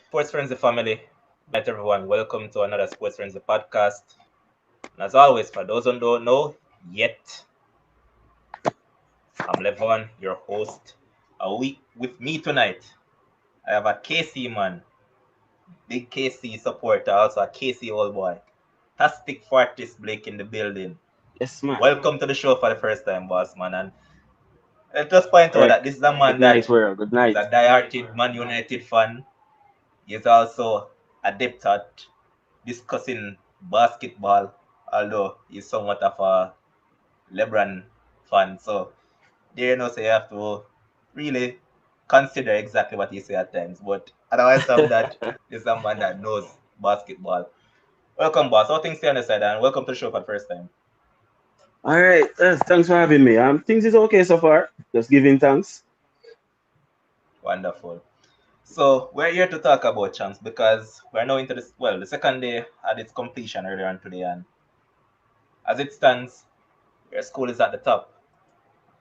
Sports Frenzy family, right everyone, welcome to another Sports Frenzy podcast. And as always, for those who don't know yet, I'm Levon, your host. A week with me tonight, I have a KC man, big KC supporter, also a KC old boy. Tastic Fortis Blake in the building. Yes, man. Welcome to the show for the first time, boss man. And let's just point out that Correct. this is a Good man night, that world. Good is night. a die-hearted Man United fan. He's also adept at discussing basketball, although he's somewhat of a LeBron fan. So there you know, so you have to really consider exactly what you say at times. But otherwise from that, this is someone that knows basketball. Welcome, boss. How things stay on the side, and welcome to the show for the first time. All right. Thanks for having me. Things is okay so far. Just giving thanks. Wonderful. So we're here to talk about champs because we're now into this. Well, the second day had its completion earlier on today, and as it stands, your school is at the top.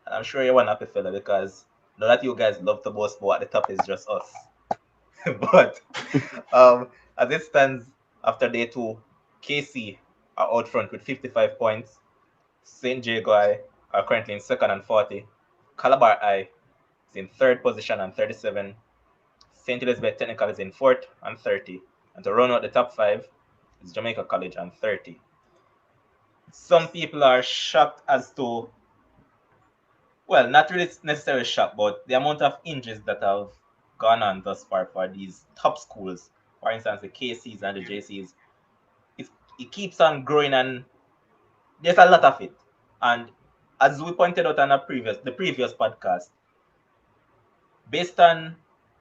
And I'm sure you're one happy fella because know that you guys love to boast, but at the top is just us. But as it stands after day two, KC are out front with 55 points. St. Jago are currently in second and 40. Calabar I is in third position and 37. St. Elizabeth Technical is in fourth and 30. And to run out the top five is Jamaica College and 30. Some people are shocked as to, well, not really necessarily shocked, but the amount of injuries that have gone on thus far for these top schools, for instance, the KCs and the JCs, it, it keeps on growing and there's a lot of it. And as we pointed out on the previous podcast, based on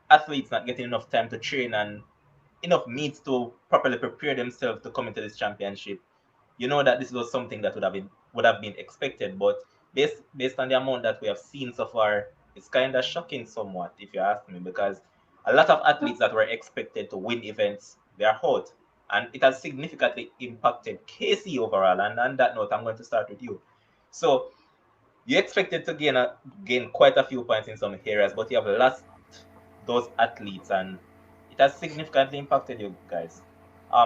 athletes not getting enough time to train and enough meets to properly prepare themselves to come into this championship, you know that this was something that would have been expected. But based on the amount that we have seen so far, it's kind of shocking somewhat, if you ask me, because a lot of athletes that were expected to win events, they are out, and it has significantly impacted KC overall. And on that note, I'm going to start with you. So you expected to gain quite a few points in some areas, but you have lost those athletes, and it has significantly impacted you guys.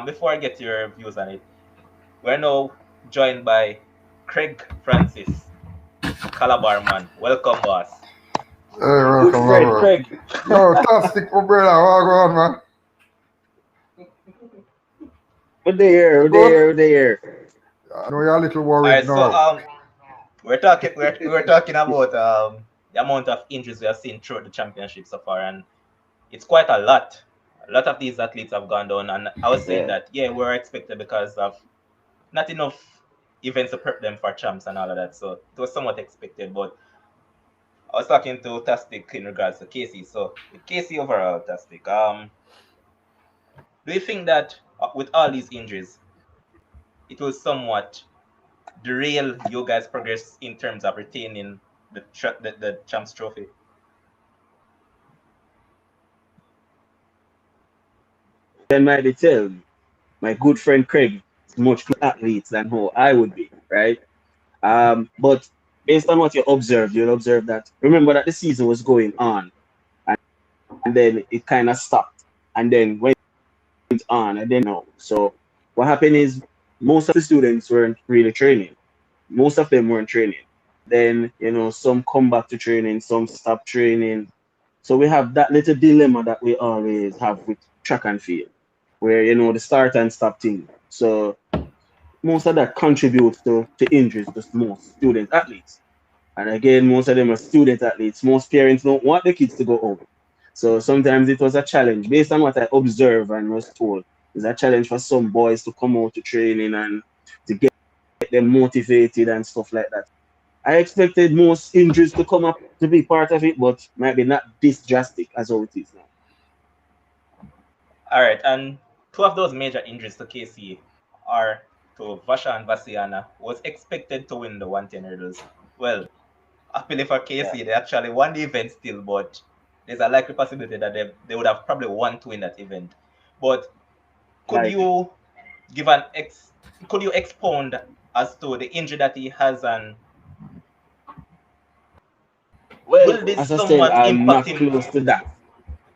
Before I get your views on it, we're now joined by Craig Francis, Calabar man. Welcome, boss. Hey, Good welcome, friend, brother. Craig. Yo, Tastic, my brother. What going on, man? Good day here. You Good day good? here. Good day here. I know you're a little All worried right, so now. we're talking about the amount of injuries we have seen throughout the championship so far, and it's quite a lot. A lot of these athletes have gone down, and I was saying Yeah. that we're expected because of not enough events to prep them for champs and all of that. So it was somewhat expected, but I was talking to Tastic in regards to Casey. So with Casey overall, Tastic, do you think that with all these injuries, it will somewhat derail you guys' progress in terms of retaining the champs trophy? Then might be tell my good friend Craig is much closer athletes than who I would be, right? But based on what you observed, you'll observe that remember that the season was going on and then it kind of stopped. And then went on and then no. So what happened is most of the students weren't really training. Most of them weren't training. Then, some come back to training, some stop training. So we have that little dilemma that we always have with track and field, where, the start and stop thing. So most of that contributes to injuries to most student athletes. And again, most of them are student athletes. Most parents don't want the kids to go home. So sometimes it was a challenge. Based on what I observed and was told, it's a challenge for some boys to come out to training and to get them motivated and stuff like that. I expected most injuries to come up to be part of it, but maybe not this drastic as how it is now. All right, and two of those major injuries to KC are to Vasha and Vasiana, who was expected to win the 110 hurdles. Well, happily for Yeah. KC, they actually won the event still, but there's a likely possibility that they would have probably won to win that event. But could Likely. you give an ex could you expound as to the injury that he has, and Well, will this as I said, somewhat I'm impact not him? close to that.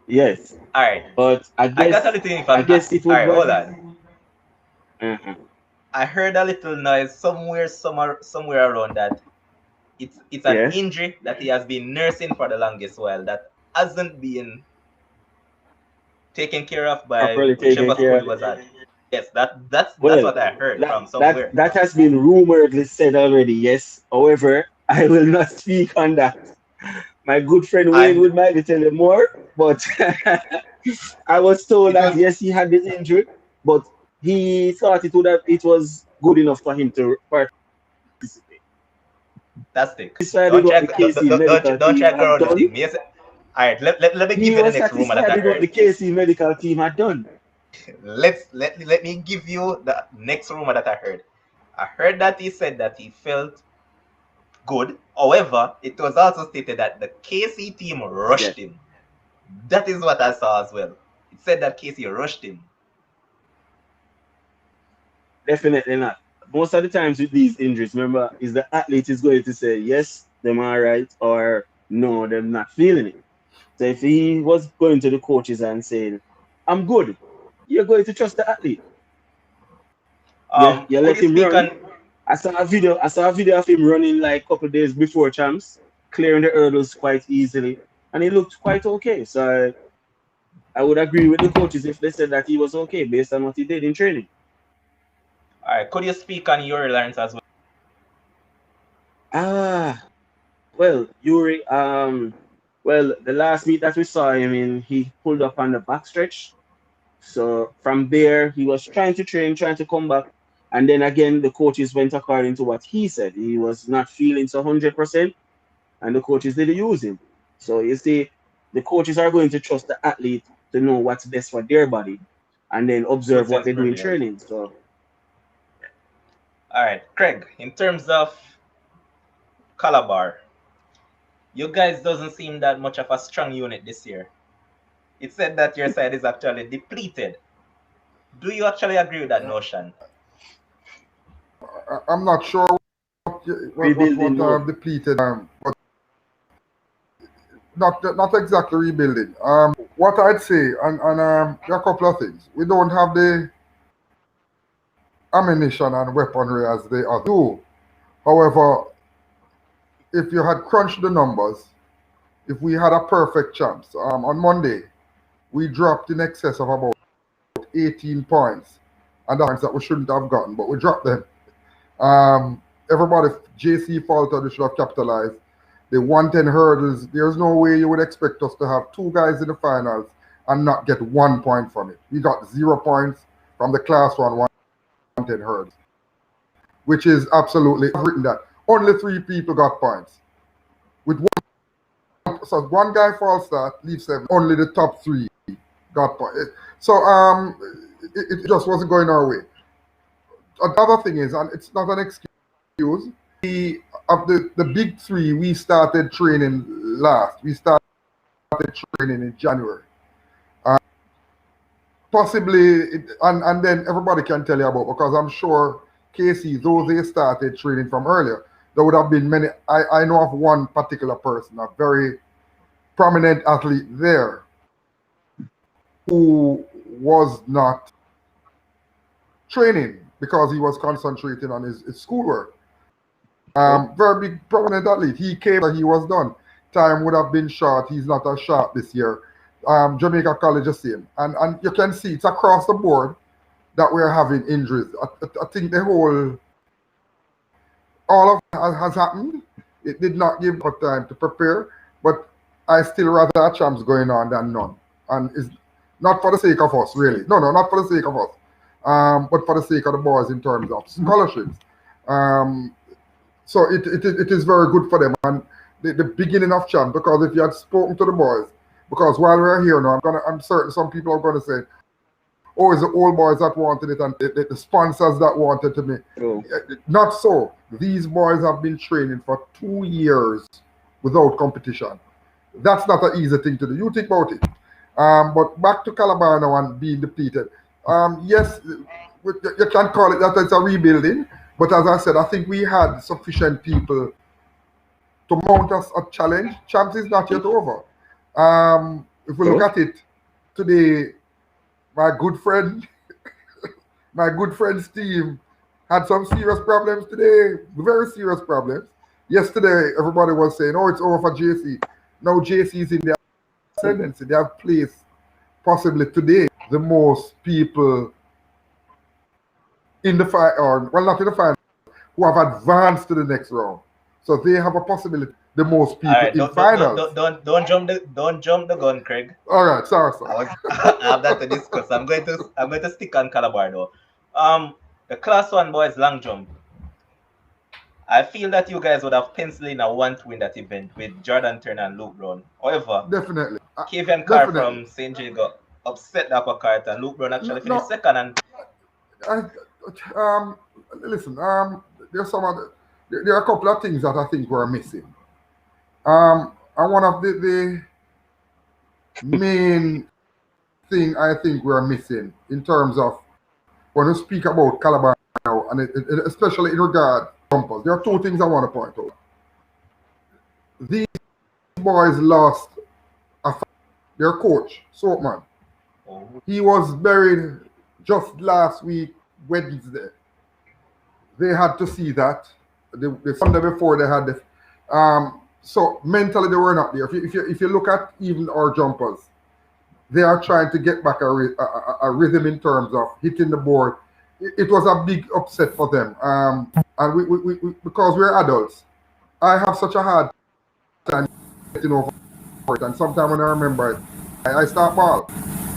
Yes, All right. but I I got a guess little I information. guess it All would right, hold was. on. Uh-huh. I heard a little noise somewhere around that it's an Yes, injury that he has been nursing for the longest while that hasn't been taken care of by properly taken whichever care school of. he was at. Yes, that's Well, what I heard that from that somewhere. that has been rumoredly said already. Yes, however, I will not speak on that. My good friend Wayne And would might be telling more, but I was told it that was yes, he had this injury, but he thought it was good enough for him to participate. fantastic. Satisfied with Don't what try the KC medical don't team try had around the done. thing. Yes. All right, let me give He you the was next rumor that satisfied I with what heard. the KC medical team had done. Let me give you the next rumor that I heard. I heard that he said that he felt good. However, it was also stated that the KC team Yeah, rushed him. That is what I saw as well. It said that KC rushed him. definitely not. Most of the times with these injuries, remember, is the athlete is going to say yes, them all right, or no, them not feeling it. So if he was going to the coaches and saying, I'm good, you're going to trust the athlete. You Could let you him speak run. on I saw a video of him running like a couple of days before champs, clearing the hurdles quite easily, and he looked quite okay. So I would agree with the coaches if they said that he was okay based on what he did in training. all right, could you speak on your reliance as well? Ah, well, Yuri, well, the last meet that we saw him in, he pulled up on the backstretch. So from there, he was trying to train, trying to come back. And then again, the coaches went according to what he said. He was not feeling so 100%, and the coaches didn't use him. So you see, the coaches are going to trust the athlete to know what's best for their body and then Good observe what sense they do in prevailed. training. So All right, Craig, in terms of Calabar, you guys doesn't seem that much of a strong unit this year. It said that your side is actually depleted. Do you actually agree with that notion? I'm not sure rebuilding mode. depleted, but not exactly rebuilding. What I'd say, and there are a couple of things. We don't have the ammunition and weaponry as they are do. However, if you had crunched the numbers, if we had a perfect chance, on Monday we dropped in excess of about 18 points, and that's points that we shouldn't have gotten, but we dropped them. Everybody, JC faltered, we should have capitalized. The 110 hurdles, there's no way you would expect us to have two guys in the finals and not get 1 point from it. We got 0 points from the class 110 hurdles, which is absolutely I've written that. Only three people got points. With so one guy false start, leave seven. Only the top three got points. So it just wasn't going our way. Another thing is, and it's not an excuse, of the big three, we started training last. We started training in January. Uh, and then everybody can tell you about, because I'm sure Casey, though they started training from earlier, there would have been many. I know of one particular person, a very prominent athlete there, who was not training because he was concentrating on his schoolwork. Okay. Very big prominent athlete. He came that he was done. Time would have been short. He's not as sharp this year. Jamaica College the same. And you can see it's across the board that we're having injuries. I think the whole all of has happened. It did not give us time to prepare, but I still rather have champs going on than none. And it's not for the sake of us, really. No, not for the sake of us. But for the sake of the boys in terms of scholarships. Um, so it is very good for them. And the beginning of champ, because if you had spoken to the boys, because while we're here now, I'm certain some people are gonna say, oh, it's the old boys that wanted it and the sponsors that wanted to be. True. Not so. These boys have been training for 2 years without competition. That's not an easy thing to do. You think about it. But back to Calabar now and being depleted. Yes, you can call it that it's a rebuilding, but as I said, I think we had sufficient people to mount us a challenge. Champs is not yet over. if we look at it today, my good friend Steve had some serious problems today, very serious problems. Yesterday, everybody was saying, "Oh, it's over for JC." Now JC is in the ascendancy. They have placed possibly today the most people in the final, or well, not in the final, who have advanced to the next round. So they have a possibility. The most people All right, in finals. don't jump the gun, Craig. All right, sorry. I have that to discuss. I'm going to stick on Calabar though. The class one boys long jump. I feel that you guys would have penciled in a one to win that event with Jordan Turner and Luke Brown. However, Definitely. Kevin Carr from St. J got upset the upper cart, and Luke Brown actually finished second. And listen, there's there are a couple of things that I think we're missing. And one of the main thing I think we're missing in terms of when we speak about Calabar now, and especially in regard to jumpers, there are two things I want to point out. These boys lost their coach, Soapman. He was buried just last week, Wednesday. They had to see that. The Sunday before they had the so mentally they were not there. If you look at even our jumpers, they are trying to get back a rhythm in terms of hitting the board. It was a big upset for them. And we because we're adults, I have such a hard time getting over it. And sometimes when I remember it, I start ball.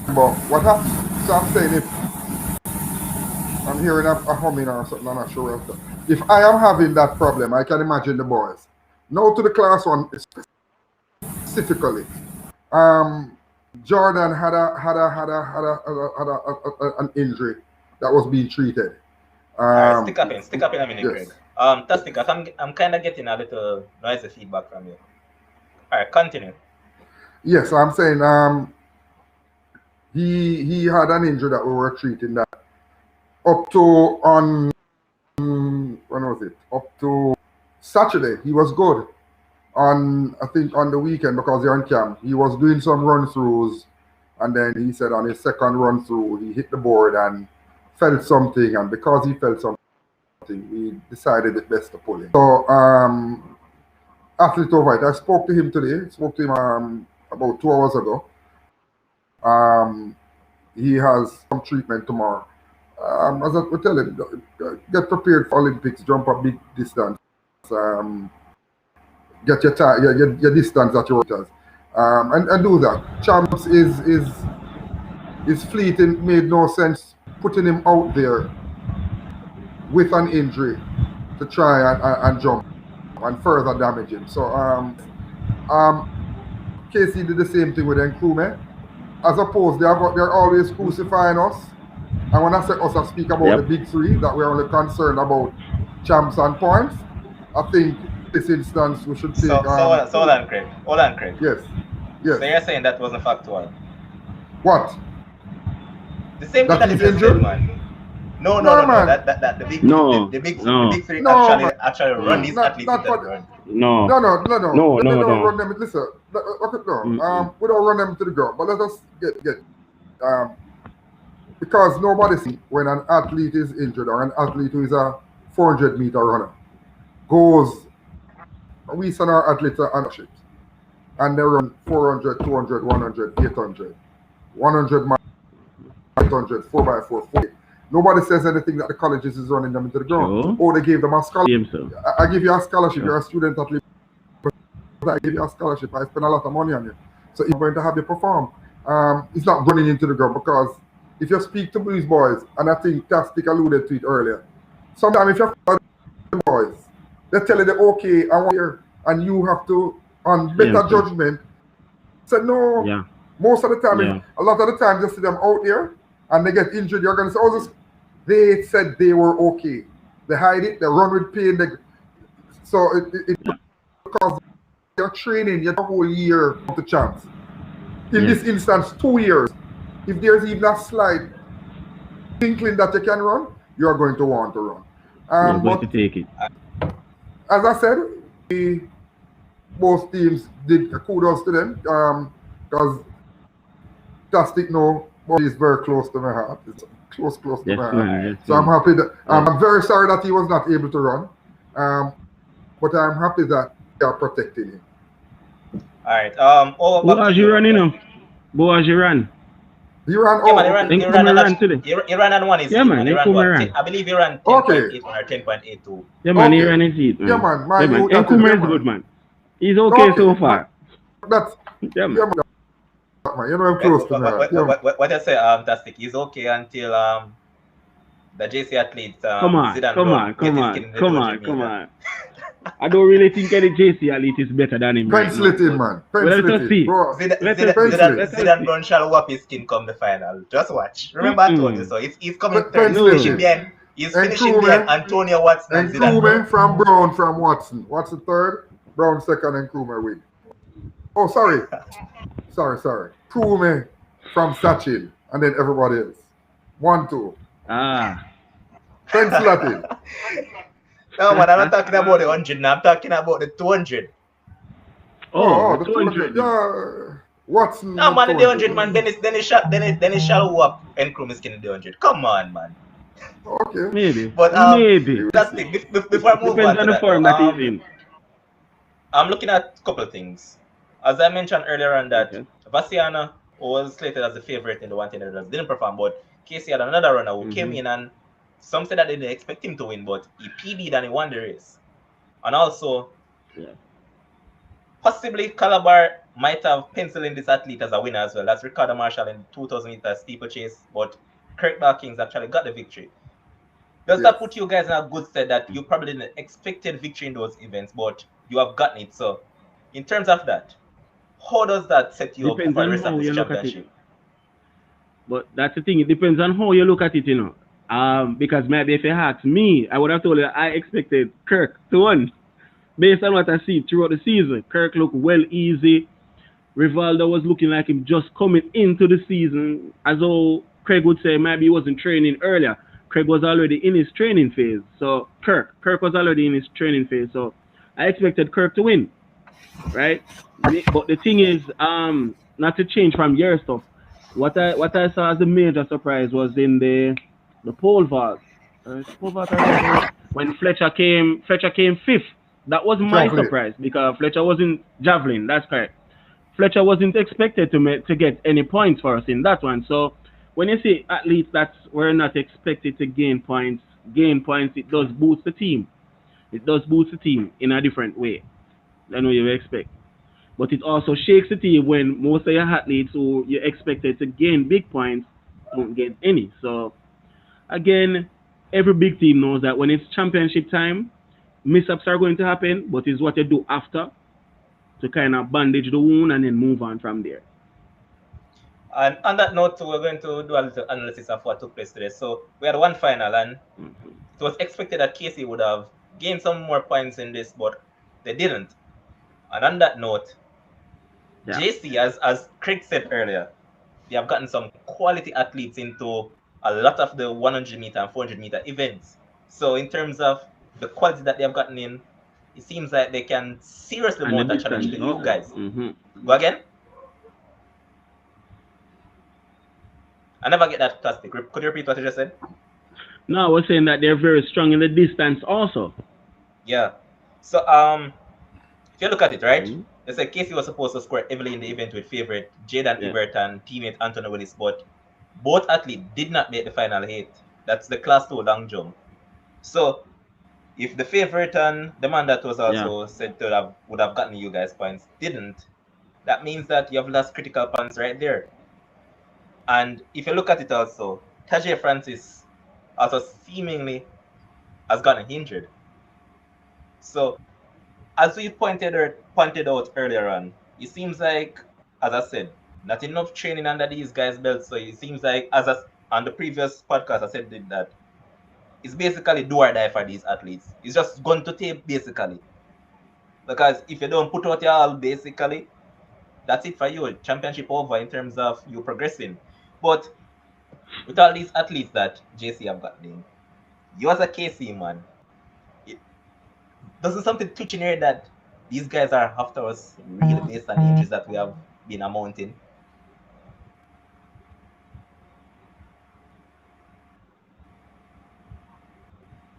But what happens? So I'm saying if I'm hearing a humming or something, I'm not sure. If I am having that problem, I can imagine the boys. Now to the class one specifically. Jordan had an injury that was being treated. stick up in a minute, yes. Craig. Tastika, I'm kind of getting a little noisy feedback from you. All right, continue. Yes, I'm saying he had an injury that we were treating that up to on when was it? Up to Saturday, he was good. I think on the weekend because they're on camp, he was doing some run throughs, and then he said on his second run through, he hit the board and felt something, and because he felt something, we decided it best to pull him. So, athlete over it. I spoke to him today. Spoke to him about 2 hours ago. He has some treatment tomorrow. As I would tell him, get prepared for Olympics, jump a big distance. Get your distance at your waters, and do that. Champs is fleeting. Made no sense putting him out there with an injury to try and jump and further damage him. So Casey did the same thing with Nkrumah. As opposed, they're always crucifying us. And when I say us, I speak about the big three that we're only concerned about champs and points. I think this instance we should take. Hold on, Craig. Yes. So you're saying that wasn't factual? What? The same thing that you just said, man. No, man. That the big three actually run these athletes that run. No. They don't run them. Listen, we don't run them to the ground. But let us get because nobody sees when an athlete is injured or an athlete who is a 400-meter runner goes. We send our athletes on ships and they run 400, 200, 100, 800, 100 800, 4x4, 4. Nobody says anything that the colleges is running them into the ground. Oh, they gave them a scholarship. I give you a scholarship. You're a student athlete. I give you a scholarship. I spend a lot of money on you. So you're going to have you perform. It's not running into the ground because if you speak to these boys, and I think Tastic alluded to it earlier, sometimes if you're the boys, they tell you they're okay and you have to, on better judgment, say no. Yeah. Most of the time, a lot of the time, you see them out there and they get injured. You're going to say, oh, they said they were okay. They hide it, they run with pain. So because they're training your whole year of the champs. In this instance, 2 years. If there's even a slight inkling that you can run, you're going to want to run. You're going to take it. As I said, both teams did kudos to them because Fantastic, no, but he's very close to my heart. It's close to Yes, my heart. man. Yes, So I'm man. happy that Yeah. I'm very sorry that he was not able to run. But I'm happy that they are protecting him. All right. Over Who back to has you, you run, you Lucas. know? Who has you run? He ran. Yeah, man, Oh, okay. Then he come ran and on run today. he ran on one his Yeah, heat, man. man. He Then ran come and what? run. I believe he ran Okay. 10.81 or 10.82. Yeah, man. He Okay. ran his heat, Yeah, man. man. My Yeah, man. youth, that is, Nkume yeah, is good, man. man. He's okay Okay. so far. That's, Yeah, yeah, man. man. You know, I'm Right? close to my heart. Yeah, man. What I say, Tastic, he's okay until the JC athletes Come on. Zidane Come don't on. get Come his on. skin in the Come 200 on. Come meter. on. I don't really think any JC elite is better than him right Pencil now. it in, But man. well, let Pencil it us in. see. Bro, Let us see. pencil it. Let us Zidane see. Brown shall whop his skin come the final. Just watch. Remember I told you Mm-mm. so. He's coming third. Pencil it No. in. He's And finishing behind Krume, Antonio Watson and and Zidane Brown. Krume from Brown from Watson. Watson third, Brown second, and Krume win. Oh, sorry. Sorry. Krume from Sachin, and then everybody else. 1, 2. Ah. Pencil that in. No man, I'm not talking about the 100 now. I'm talking about the 200. Oh, the The 200. 200. Yeah. Watson No with man, in the 200. 100 man. Then he shall whop and Chrome skin in the 100. Come on, man. Okay. Maybe. But Maybe. that's the before I move Depends on on to the that though. form that he's in. I'm looking at a couple of things. As I mentioned earlier on that Okay. Vassiana was slated as the favorite in the 110 didn't perform, but Casey had another runner who came in and some said that they didn't expect him to win, but he PB'd and he won the race. And also, Yeah. possibly Calabar might have penciled in this athlete as a winner as well. That's Ricardo Marshall in 2000 meters steeplechase, but Kirk Dawkins actually got the victory. Does that put you guys in a good stead that you probably didn't expected victory in those events, but you have gotten it? So, in terms of that, how does that set you up Depends for the on rest of how this you look at it. championship? But that's the thing. It depends on how you look at it, you know. Because maybe if you ask me, I would have told you I expected Kirk to win. Based on what I see throughout the season, Kirk looked well easy. Rivaldo was looking like him just coming into the season, as though Craig would say maybe he wasn't training earlier. Craig was already in his training phase. So Kirk was already in his training phase. So I expected Kirk to win, right? But the thing is, not to change from your stuff. What I saw as a major surprise was in the pole vault. Pole vault when Fletcher came fifth. That was my Javelin. surprise because Fletcher wasn't javelin. That's correct. Fletcher wasn't expected to get any points for us in that one. So when you see athletes that were not expected to gain points, it does boost the team. It does boost the team in a different way than what you expect. But it also shakes the team when most of your athletes who you expected to gain big points don't get any. So again, every big team knows that when it's championship time, mishaps are going to happen, but it's what you do after to kind of bandage the wound and then move on from there. And on that note, we're going to do a little analysis of what took place today. So we had one final, and it was expected that Casey would have gained some more points in this, but they didn't. And on that note, Yeah. JC, as Craig said earlier, they have gotten some quality athletes into a lot of the 100 meter and 400 meter events. So in terms of the quality that they have gotten in, it seems like they can seriously And the mount a challenge distance to you also. guys. Go again? I never get that plastic. Could you repeat what you just said? No, I was saying that they're very strong in the distance also. Yeah. So if you look at it, right? They said Casey was supposed to score heavily in the event with favorite Jaden Ebert and teammate Anthony Willis, but both athletes did not make the final 8. That's the class 2 long jump. So if the favorite and the man that was also said to have would have gotten you guys points didn't, that means that you have lost critical points right there. And if you look at it also, Tajay Francis also seemingly has gotten injured. So as we pointed out earlier on, it seems like, as I said, not enough training under these guys' belts. So it seems like, on the previous podcast, I said that it's basically do or die for these athletes. It's just going to tape, basically. Because if you don't put out your all, basically, that's it for you. Championship over in terms of you progressing. But with all these athletes that JC have got in, you as a KC man, it doesn't something twitch in here that these guys are after us really based on the injuries that we have been amounting?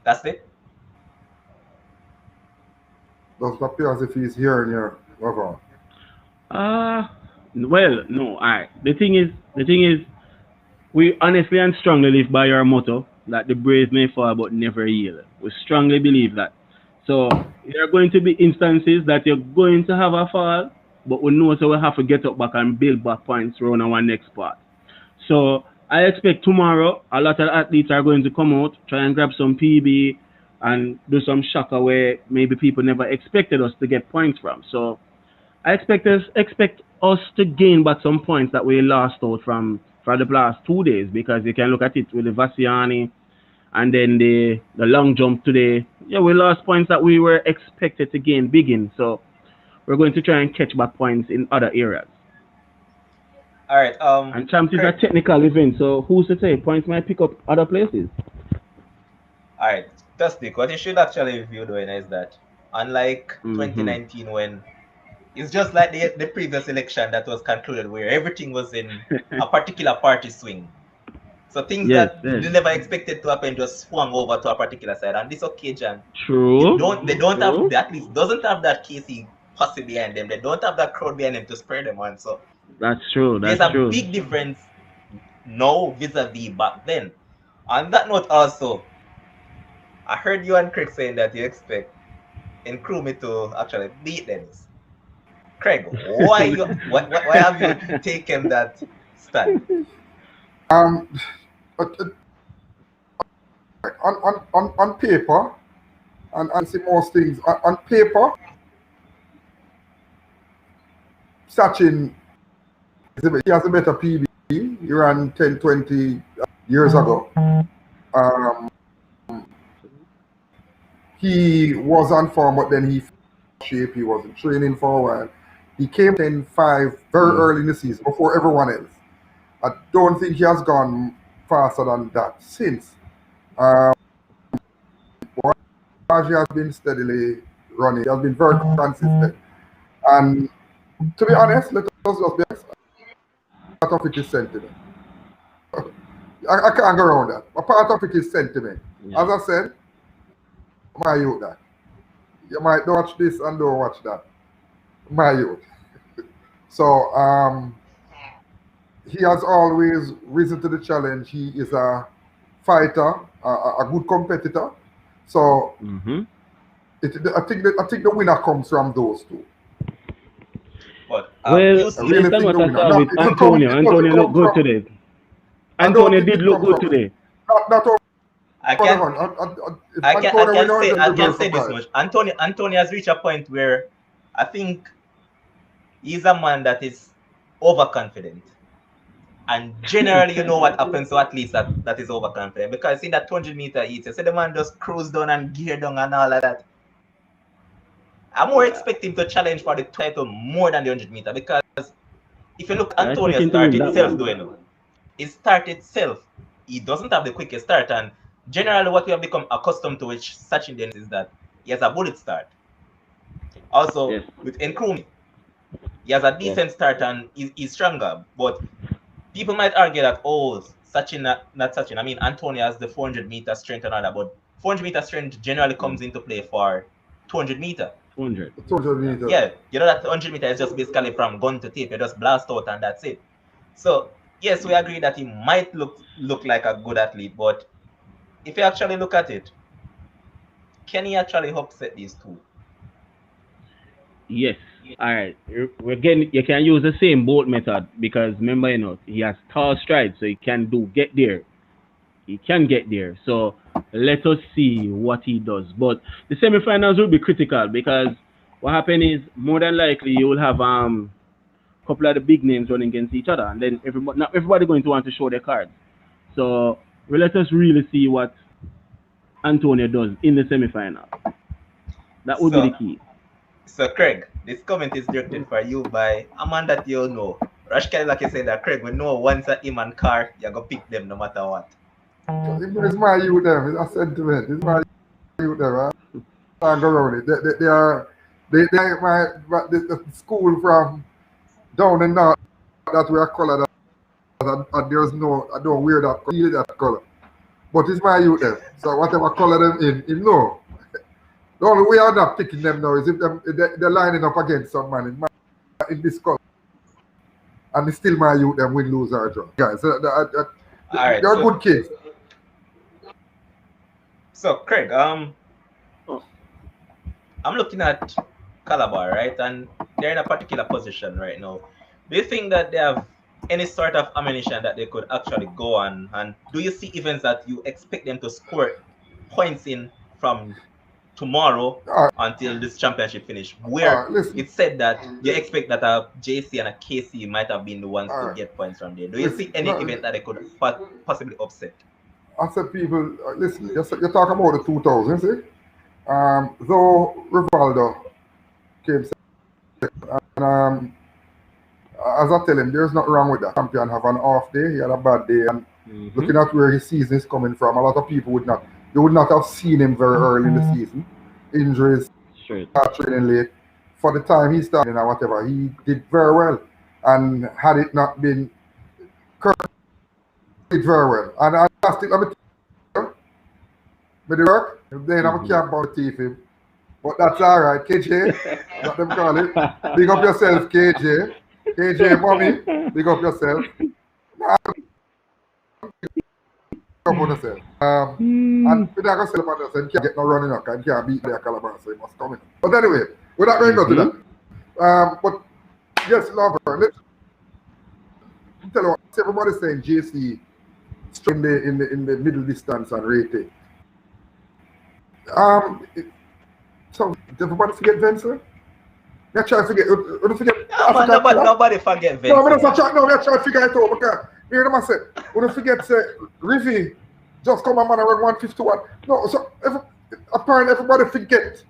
That's it. Doesn't appear as if he's hearing you, Lavon. Well, no. All right. The thing is, we honestly and strongly live by our motto that the brave may fall but never yield. We strongly believe that. So there are going to be instances that you're going to have a fall, but we know so we have to get up back and build back points around our next part. So I expect tomorrow a lot of athletes are going to come out, try and grab some PB and do some shocker where maybe people never expected us to get points from. So I expect us to gain back some points that we lost out from the last 2 days because you can look at it with the Vassiani and then the long jump today. Yeah, we lost points that we were expected to gain big in. So we're going to try and catch back points in other areas. All right. And champs is a Craig. technical event, so who's to say points might pick up other places? All right. Dusty, what you should actually view doing is that, unlike Mm-hmm. 2019, when it's just like the previous election that was concluded, where everything was in a particular party swing. So things Yes, that yes. you never expected to happen just swung over to a particular side. On this occasion, True. they don't have, True. they at least doesn't have that Casey posse behind them. They don't have that crowd behind them to spread them on. So That's true. there's That's a true. big difference now vis-a-vis back then. On that note, also, I heard you and Craig saying that you expect Nkrumah to actually beat Dennis. Craig, why have you taken that stand? Um, but, on paper, and see most things on paper, Sachin he has a better PB. He ran 10, 20 years ago. Um, he was on form, but then he shape. He wasn't training for a while. He came 10-5 very Mm. early in the season before everyone else. I don't think he has gone faster than that since. Um, he has been steadily running. He has been very consistent. And to be honest, let us just be honest, part of it is sentiment. I can't go around that. A part of it is sentiment. Yeah. As I said, my youth that. You might watch this and don't watch that. My youth. So he has always risen to the challenge. He is a fighter, a good competitor. So Mm-hmm. I think the winner comes from those two. But Well, I based really on think what the I winner. saw Not with it will come. Antonio, It doesn't Antonio looked come good from. today. I don't Antonio think did it look comes good from. today. Not over I the can run. If Antonio win out, then I we're can very say this surprised. much. Antonio has reached a point where I think he's a man that is overconfident. And generally, you know what happens to athletes that is overconfident. Because in that 200-meter heat, you see the man just cruise down and gear down and all of that. I'm more Yeah, expecting to challenge for the title more than the 100-meter. Because if you look I expect Antonio him to start win that itself one. doing, his start itself, he doesn't have the quickest start. And generally, what we have become accustomed to with Sachin Dennis is that he has a bullet start. Also, Yes, with Nkrumah, he has a yes. decent start and he's stronger. But people might argue that, oh, Sachin, not Sachin. I mean, Antonio has the 400-meter strength and all that. But 400-meter strength generally Mm. comes into play for 200-meter. 200. 200 Yeah. meters. Yeah, you know that 100-meter is just basically from gun to tape. You just blast out and that's it. So, yes, we agree that he might look like a good athlete. But if you actually look at it, can he actually upset these two? Yes. All right. We're getting. You can use the same boat method because remember, he has tall strides, so he can get there. He can get there. So let us see what he does. But the semifinals will be critical because what happened is more than likely you will have couple of the big names running against each other, and then not everybody going to want to show their cards. So let us really see what Antonio does in the semifinal. That would be the So, key. Craig, this comment is directed for you by a man that you know. Rush Kelly, like you said, that Craig, we know once a him and car, you're going to pick them no matter what. It's my youth them. It's a sentiment. It's my youth them. I can't go around it. They are the school from down in north that we are colored and there's no, I don't wear that color. But it's my youth then. So whatever color them in, him know. The only way I'm not picking them now is if they're lining up against some man in this color. And it's still my youth them win, lose, or draw. Guys, All right. they're good kids. So Craig, I'm looking at Calabar, right? And they're in a particular position right now. Do you think that they have any sort of ammunition that they could actually go on? And do you see events that you expect them to score points in from tomorrow until this championship finish? Where it's said that you expect that a JC and a KC might have been the ones to get points from there. Do you see any event that they could possibly upset? I said, people, listen, you're talking about the 2000s, see? Though Rivaldo came second, and as I tell him, there's nothing wrong with that. Champion have an off day, he had a bad day, and looking at where his season is coming from, a lot of people would not have seen him very early in the season. Injuries, training late. For the time he started or whatever, he did very well. And had it not been did very well. And I still, let me tell you, with the work, then I'm a camp on the TV. But that's all right, KJ, what them call it. Big up yourself, KJ. KJ, mommy, big up yourself. Big up on yourself. And we're not going to sell upon yourself. You can't get no running up, you can't beat their Calabar, so you must come in. But anyway, we're not going to go to that. But yes, lover, let's tell you what, everybody's saying JC in the middle distance and rating. So did everybody forget Vincent? I try to forget. Nobody forget Vincent. No, we're trying to figure it out because hear them I say, we don't forget Rivi just come and run 151. No, so apparently everybody forget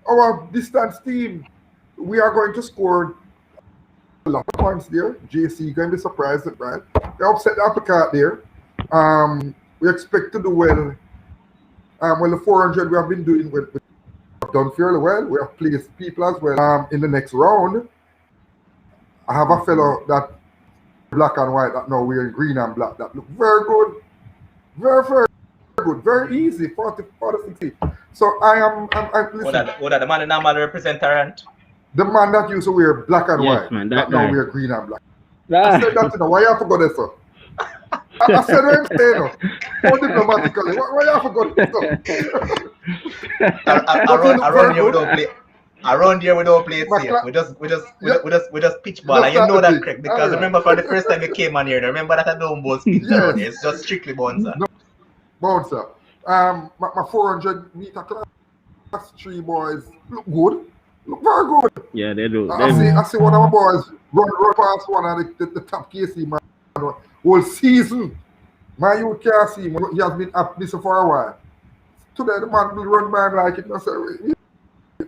our distance team. We are going to score a lot of points there. JC going to be surprised, right? They upset the apple cart there. We expect to do well. Well, the 400 we have been doing with done fairly well. We have placed people as well. In the next round, I have a fellow that black and white that now wearing green and black that look very good. Very, very good. Very easy. 40, 60. So I'm listen. What are the man that normally represent Tarrant? The man that used to wear black and white man, that now wear green and black. I said that to them. Why you have to go there, sir? I said what I'm saying, more diplomatically. Why you have to go there, sir? Around here we don't play it safe. We just pitch ball, and you know that, Craig, because remember for the first time you came on here, remember that I don't bowl spins around here. It's just strictly bouncer. No, bouncer. My 400 meter class 3 boys look good. Look very good. Yeah, they do. I see one of my boys run past one of the top KC man whole season. My youth can't see him. He has been up this for a while. Today the man will run by like it. I say,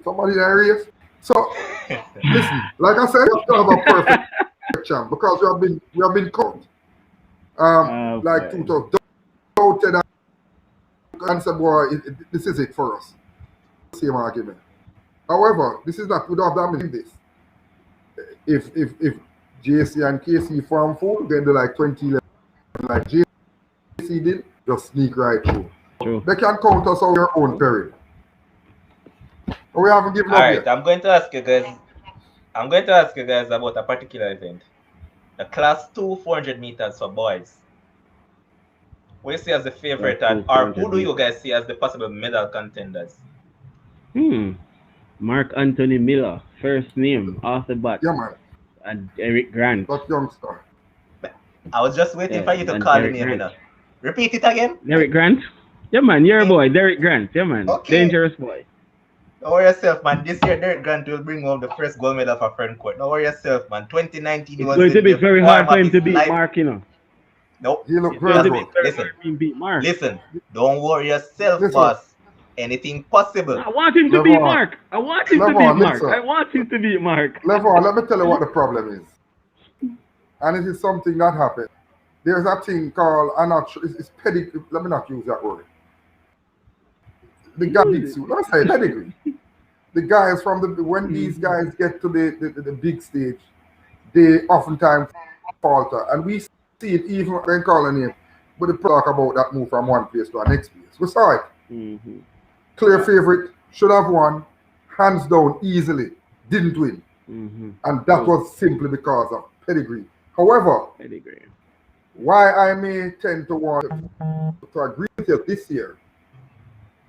somebody in the race. So listen, like I said, we have a perfect champ because we have been caught. Like 2000. Doubted and said, boy, this is it for us. Same argument. However, this is not, we don't have that many this. If JC and KC form full, then they're like 2011, like JC did, just sneak right through. True. They can count us on their own period. We haven't given up yet. I'm going to ask you guys about a particular event. The class 2 400 meters for boys. What do you see as the favorite, or who do you guys see as the possible medal contenders? Mark Anthony Miller, first name off the bat. Yeah, man. And Eric Grant. That youngster. I was just waiting for you to call the name. Repeat it again. Derek Grant? Yeah, man. You're a boy. Derek Grant. Yeah, man. Okay. Dangerous boy. Don't worry yourself, man. This year, Derek Grant will bring home the first gold medal for Frenzzyy. Don't worry yourself, man. 2019 was going to be very hard for him to beat Mark, you know. Nope. He looked very good. Listen, don't worry yourself, boss. Anything possible. I want him to beat Mark. I want him to beat Mark. Levon, let me tell you what the problem is. And it is something that happened. There's a thing called, it's pedigree. Let me not use that word. The guy beats you. Let's say pedigree. The guys when these guys get to the big stage, they oftentimes falter. And we see it even when calling him But the talk about that move from one place to the next place. We saw it. Mm-hmm. Clear favorite, should have won, hands down, easily, didn't win. Mm-hmm. And that was simply because of pedigree. However, Pedigree. why I may tend to want to agree with you this year,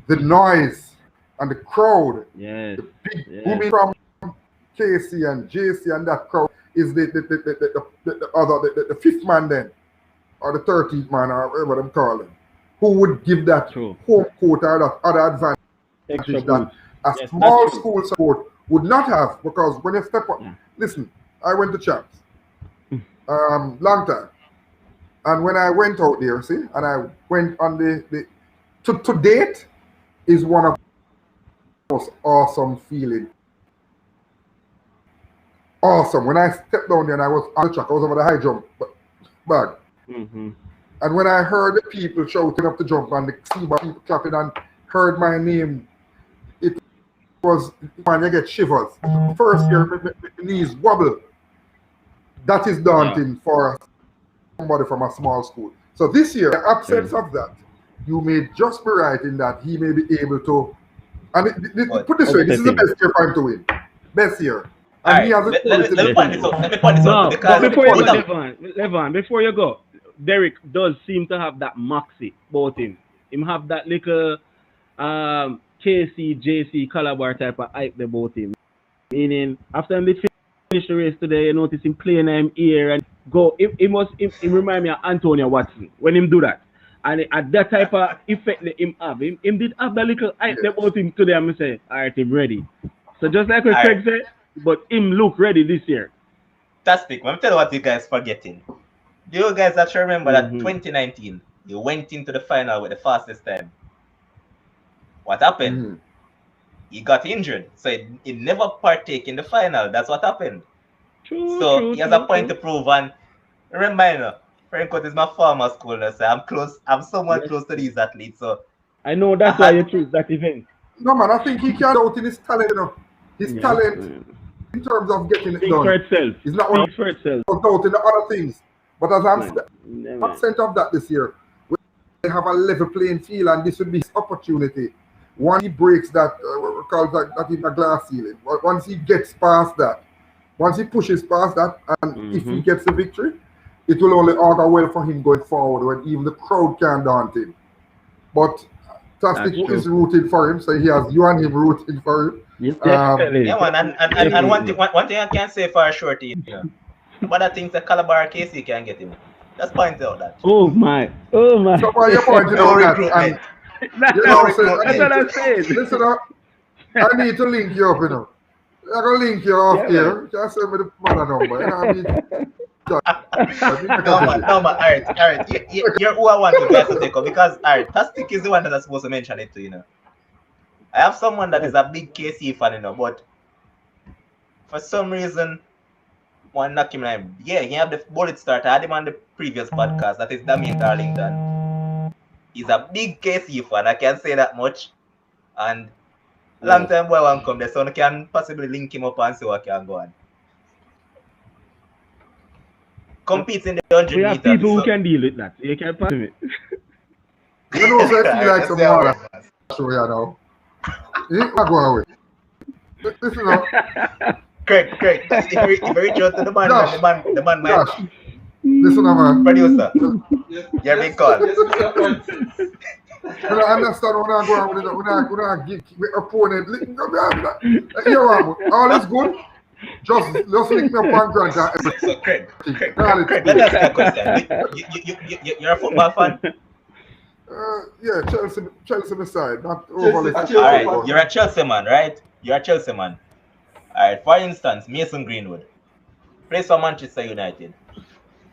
the noise and the crowd, Yes. the big Yes. booming from KC and JC and that crowd is the fifth man then, or the 13th man, or whatever them call him, who would give that True. home court or that other advantage Extra that boost. a Yes, small that's true. school support would not have, because when you step up, Yeah. listen, I went to champs, long time, and when I went out there, see, and I went on the to date is one of the most awesome feeling. Awesome. When I stepped down there and I was on the track, I was over the high jump bag. Mm-hmm. And when I heard the people shouting up the jump and the people clapping and heard my name, it was, man, you get shivers. First year, my knees wobble. That is daunting for somebody from a small school. So this year, the absence of that, you may just be right in that he may be able to, and put this way, this is the best year for him to win. Best year. And Alright, he has a let me point this out. Let me point this No, out but because before you go, without- Levan, before you go, Derek does seem to have that moxie about him. Him have that little KC, JC, Calabar type of hype about him. Meaning, after him did finish the race today, you notice him playing him ear and go. He remind me of Antonio Watson when him do that. And at that type of effect that him have, him did have that little hype about him today. I'm say, all right, him ready. So just like what Craig said, but him look ready this year. Fantastic. Let me tell you what you guys forgetting. Do you guys actually remember that 2019 you went into the final with the fastest time? What happened? He got injured, so he never partake in the final. That's what happened. He has a point to prove. And reminder, Franco is my former school, so I'm somewhat close to these athletes. So I know that's why you choose that event. No man, I think he can out in his talent, you know. His talent in terms of getting it done. For itself. He's not one for itself. out in the other things. But as I'm absent of that this year, they have a level playing field, and this would be his opportunity. Once he breaks that, we call that in a glass ceiling. Once he gets past that, once he pushes past that, and if he gets the victory, it will only augur well for him going forward when even the crowd can't daunt him. But Tastic is rooting for him, so he has you and him rooting for him. Yes, definitely. Yeah, man, and one thing I can say for a shorty, one of the things that Calabar KC can get him. Just point out that. Oh my. So why you pointing out that? And, that's what I'm saying. Listen up, I need to link you up, you know. I'm gonna link you off here. Just send me the mother number. You know what I mean? No, man. All right. You're who I want you guys to take up because Tastic is the one that's supposed to mention it to, you know. I have someone that is a big KC fan, you know, but for some reason, one knock him like, yeah, he have the bullet start. I had him on the previous podcast. That is Damien Darlington. He's a big KC fan. I can say that much. And long time boy won't come there, so I can possibly link him up and see what can go on. Compete in the 100 we have meters. people who can deal with that. You can pass me. You know, so I feel like some more show you know. You ain't go away. Listen up. Craig, if you reach out to the man, the man might. Josh, listen up, man. Producer, you're being called. When I understand when I go out when I give my opponent, all is good. Just link me up on Grant. So Craig, let me ask you a question. You're a football fan? Yeah, Chelsea beside, not overly. Alright, you're a Chelsea man, right? You're a Chelsea man. Alright, for instance, Mason Greenwood plays for Manchester United.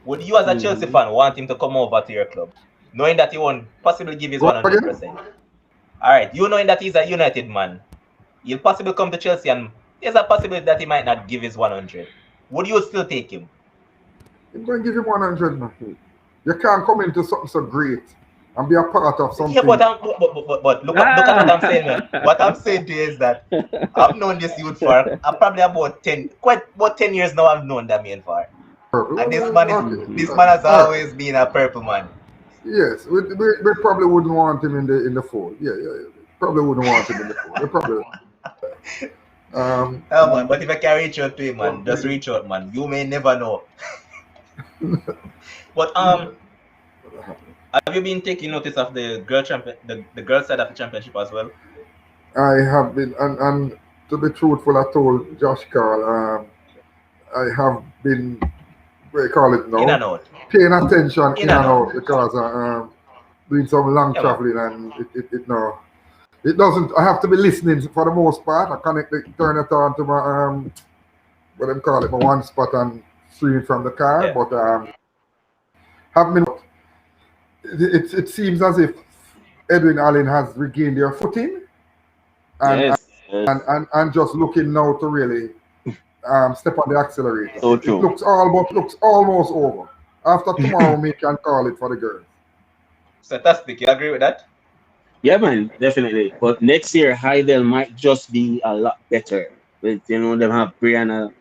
Would you as a Chelsea fan want him to come over to your club? Knowing that he won't possibly give his 100%. Alright, you knowing that he's a United man, he'll possibly come to Chelsea and there's a possibility that he might not give his 100. Would you still take him? I'm going to give him 100, man. You can't come into something so great and be a part of something. Yeah, but look at what I'm saying, man. What I'm saying to you is that I've known this youth for probably about 10 years now. I've known Damien for. And this man has always been a purple man. Yes, we probably wouldn't want him in the fold. Yeah. Probably wouldn't want him in the fold. We probably. Um, Oh man, but if I can reach out to him, man, just reach out, man. You may never know. But have you been taking notice of the the girl side of the championship as well? I have been, and to be truthful, I told Josh Carl, I have been, what do you call it In now, and out. paying attention In in and and out. out because doing some long Yeah, man. traveling and it no, it doesn't. I have to be listening for the most part. I connect it, turn it on to my what them call it, my one spot and stream from the car, Yeah. but have been. It seems as if Edwin Allen has regained their footing and Yes, yes. and just looking now to really step on the accelerator. So It true. looks almost over. After tomorrow, we can call it for the girls. Fantastic. You agree with that? Yeah, man, definitely. But next year, Heidel might just be a lot better. But them have Brianna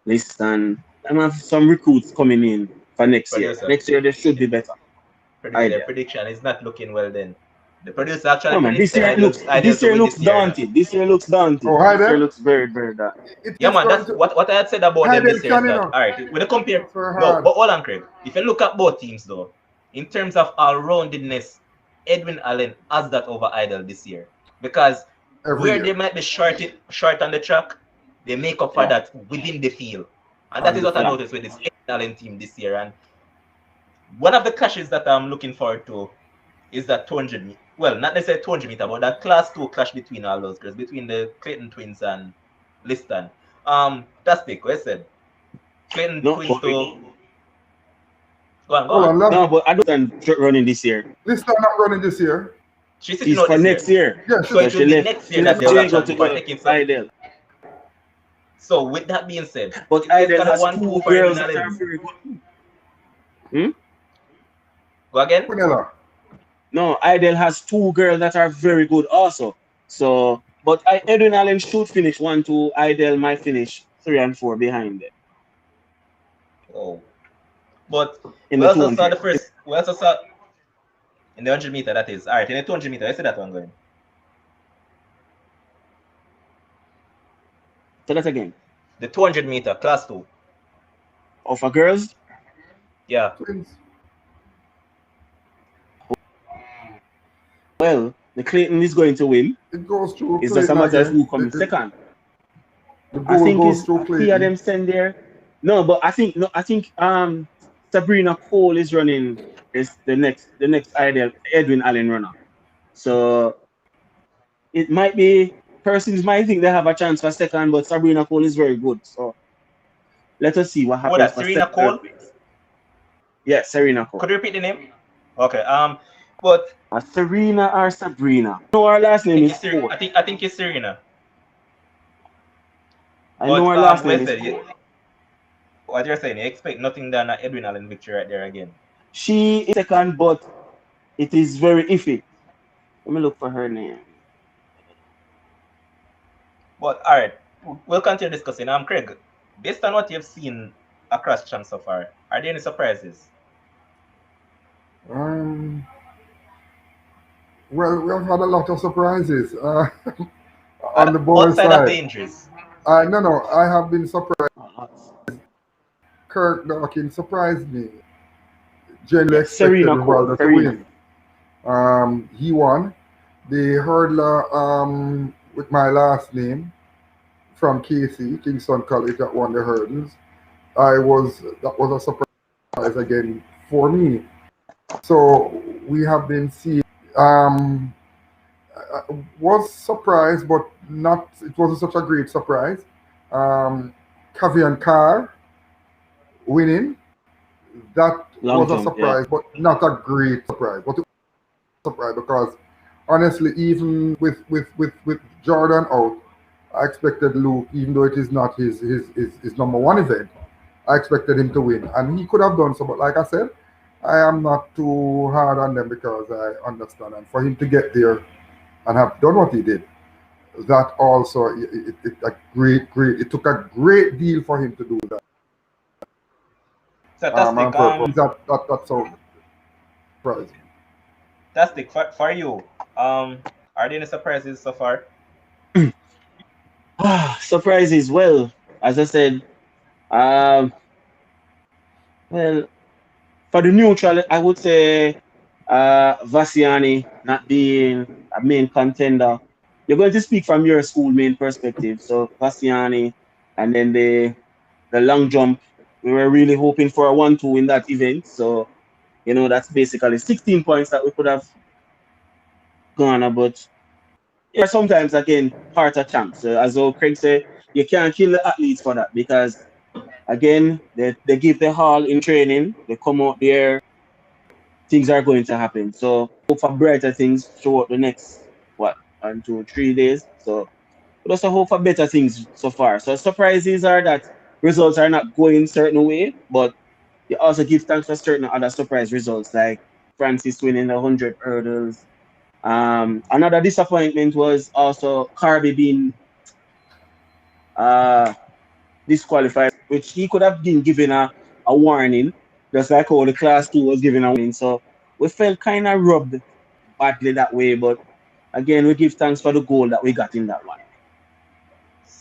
list and them have some recruits coming in for next year. Producer. Next year they should be better. The Heidel. prediction is not looking well then. The producer actually No man, predicted Idol this to year win looks this year, you know. daunting. This year looks daunting. Oh, This year Heidel, looks very, very daunting. Yeah, it's man, going that's to what I had said about them Heidel this year is can, that all right, when you compare it's very no, hard but hold on, Craig. If you look at both teams though, in terms of all-roundedness, Edwin Allen has that over Idol this year. Because every where they year might be short on the track, they make up for Yeah, that within the field. And that on is the what I yeah. field. noticed with this Edwin Allen team this year. And one of the clashes that I'm looking forward to is that 200 meter. Well, not necessarily 200 meter, but that class 2 clash between all those girls, between the Clayton twins and Liston. That's the question. Clayton No, twins but to go on, go Hold on. on, love. no, but I don't running this year. This time not running this year. She's sitting She's out for this year. next year. Yeah, So she's it Because will be next she year that left they will Jago actually to be go taking some. Idel. So with that being said, But it is Idel kind of has 1-2 two for Edwin girls that are Allen. very good. Hmm? Go again? Quinella. No, Idel has two girls that are very good also. So, but Edwin Allen should finish 1-2. Idel might finish 3 and 4 behind them Oh. But in we the also saw 200. the first, we also saw in the 100 meter, that is. All right, in the 200 meter, I see that one going. So that again. The 200 meter, class 2. Oh, for girls, Yeah. Twins. well, the Clayton is going to win. It goes through It's just a Clayton matter of again. who comes second. The I goal think goes is through a few of Clayton. them send there. No, but I think Sabrina Cole is running is the next ideal Edwin Allen runner. So it might be persons might think they have a chance for second, but Sabrina Cole is very good. So let us see what Who happens that? for Serena third Cole? place. Yeah, Serena Cole. Could you repeat the name? Okay. But Serena or Sabrina? No, her last I name think is it's Cole. I think it's Serena. I know But her last what name I is said, Cole. what you're saying, you expect nothing than an Edwin Allen victory right there again. She is second, but it is very iffy. Let me look for her name. But all right, we'll continue discussing. Craig, based on what you've seen across champs so far, are there any surprises? Um, well, we have had a lot of surprises on the boys' Outside of the side. injuries, No, I have been surprised. Uh, Kirk Dawkins surprised me. Generally yeah, expected Serena Cole. Rivaldo to Serena. win. He won. The hurdler with my last name from KC, Kingston College, that won the hurdles. That was a surprise again for me. So we have been seeing. I was surprised, but not. It wasn't such a great surprise. Kavian Carr winning. That Long was a jump, yeah. surprise, but not a great surprise. But it was a surprise because honestly, even with Jordan out, I expected Luke, even though it is not his number one event, I expected him to win, and he could have done so. But like I said, I am not too hard on them because I understand, and for him to get there and have done what he did, that also a great. It took a great deal for him to do that. fantastic. And for that's so surprising. Fantastic. For you, are there any surprises so far? Surprises. Well, as I said, um, well, for the neutral, I would say Vassiani not being a main contender. You're going to speak from your school main perspective. So Vassiani, and then the long jump. We were really hoping for a 1-2 in that event. So that's basically 16 points that we could have gone. But yeah, sometimes again, heart a champ. So as old Craig said, you can't kill the athletes for that because again, they give their all in training. They come out there, things are going to happen. So hope for brighter things throughout the next 1, 2, 3 days. So just a hope for better things so far. So surprises are that results are not going certain way, but you also give thanks for certain other surprise results like Francis winning the 100 hurdles. Another disappointment was also Carby being uh, disqualified, which he could have been given a warning, just like how the class two was given a warning. So we felt kind of rubbed badly that way, but again, we give thanks for the goal that we got in that one.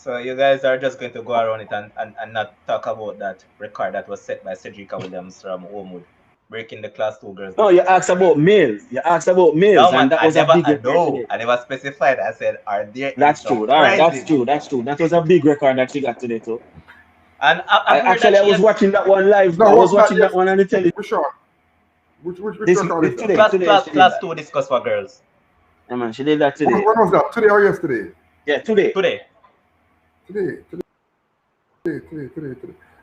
So you guys are just going to go around it and not talk about that record that was set by Cedrica Williams from Homewood, breaking the class two girls No, you distance asked record. about males. You asked about No males, man, and that was a big I record know. today. I never specified. I said, are there any That's true. All right, that's surprises? true. That's true. That was a big record that she got today too. And I I've heard that actually I she was has watching that one live. No, I was what's that? watching that Yes, one on the telly. which one? Which record is that? Today she did class that. two discuss for girls Yeah, man, she did that When, today. when was that? Today or yesterday? Yeah, today. today. Today.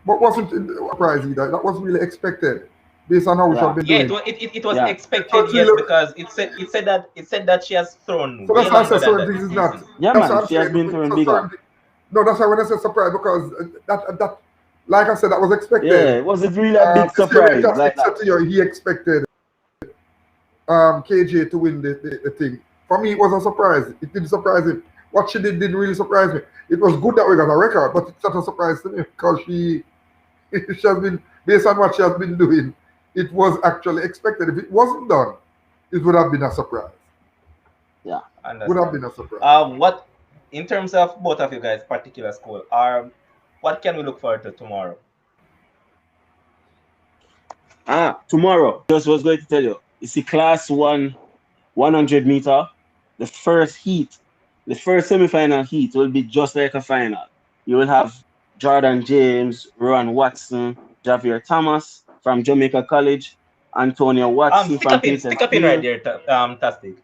But wasn't it surprising that that wasn't really expected based on how we have Yeah, been Yeah, doing. it was yeah, expected, So it's yes, really, because it said that she has thrown so that's way why I longer said than certain that things this is not. season. yeah, That's what man. I'm She has saying. been throwing So big up. no, that's why when I said surprise because that like I said that was Yeah, expected. it wasn't really a big The same way surprise like Tastic that. said to you, he expected KJ to win the thing. For me, it was a surprise. It didn't surprise him. What she didn't really surprise me. It was good that we got a record, but it's not a surprise to me because she has been, based on what she has been doing, it was actually expected. If it wasn't done, it would have been a surprise. Yeah. Would have Understand. been a surprise. What in terms of both of you guys, particular school, what can we look forward to tomorrow? Tomorrow. Just was going to tell you. You see, class one, 100 meter. The first heat, the first semi-final heat will be just like a final. You will have Jordan James, Rowan Watson, Javier Thomas from Jamaica College, Antonio Watson from Stick up in right Petersfield. there, Tastic.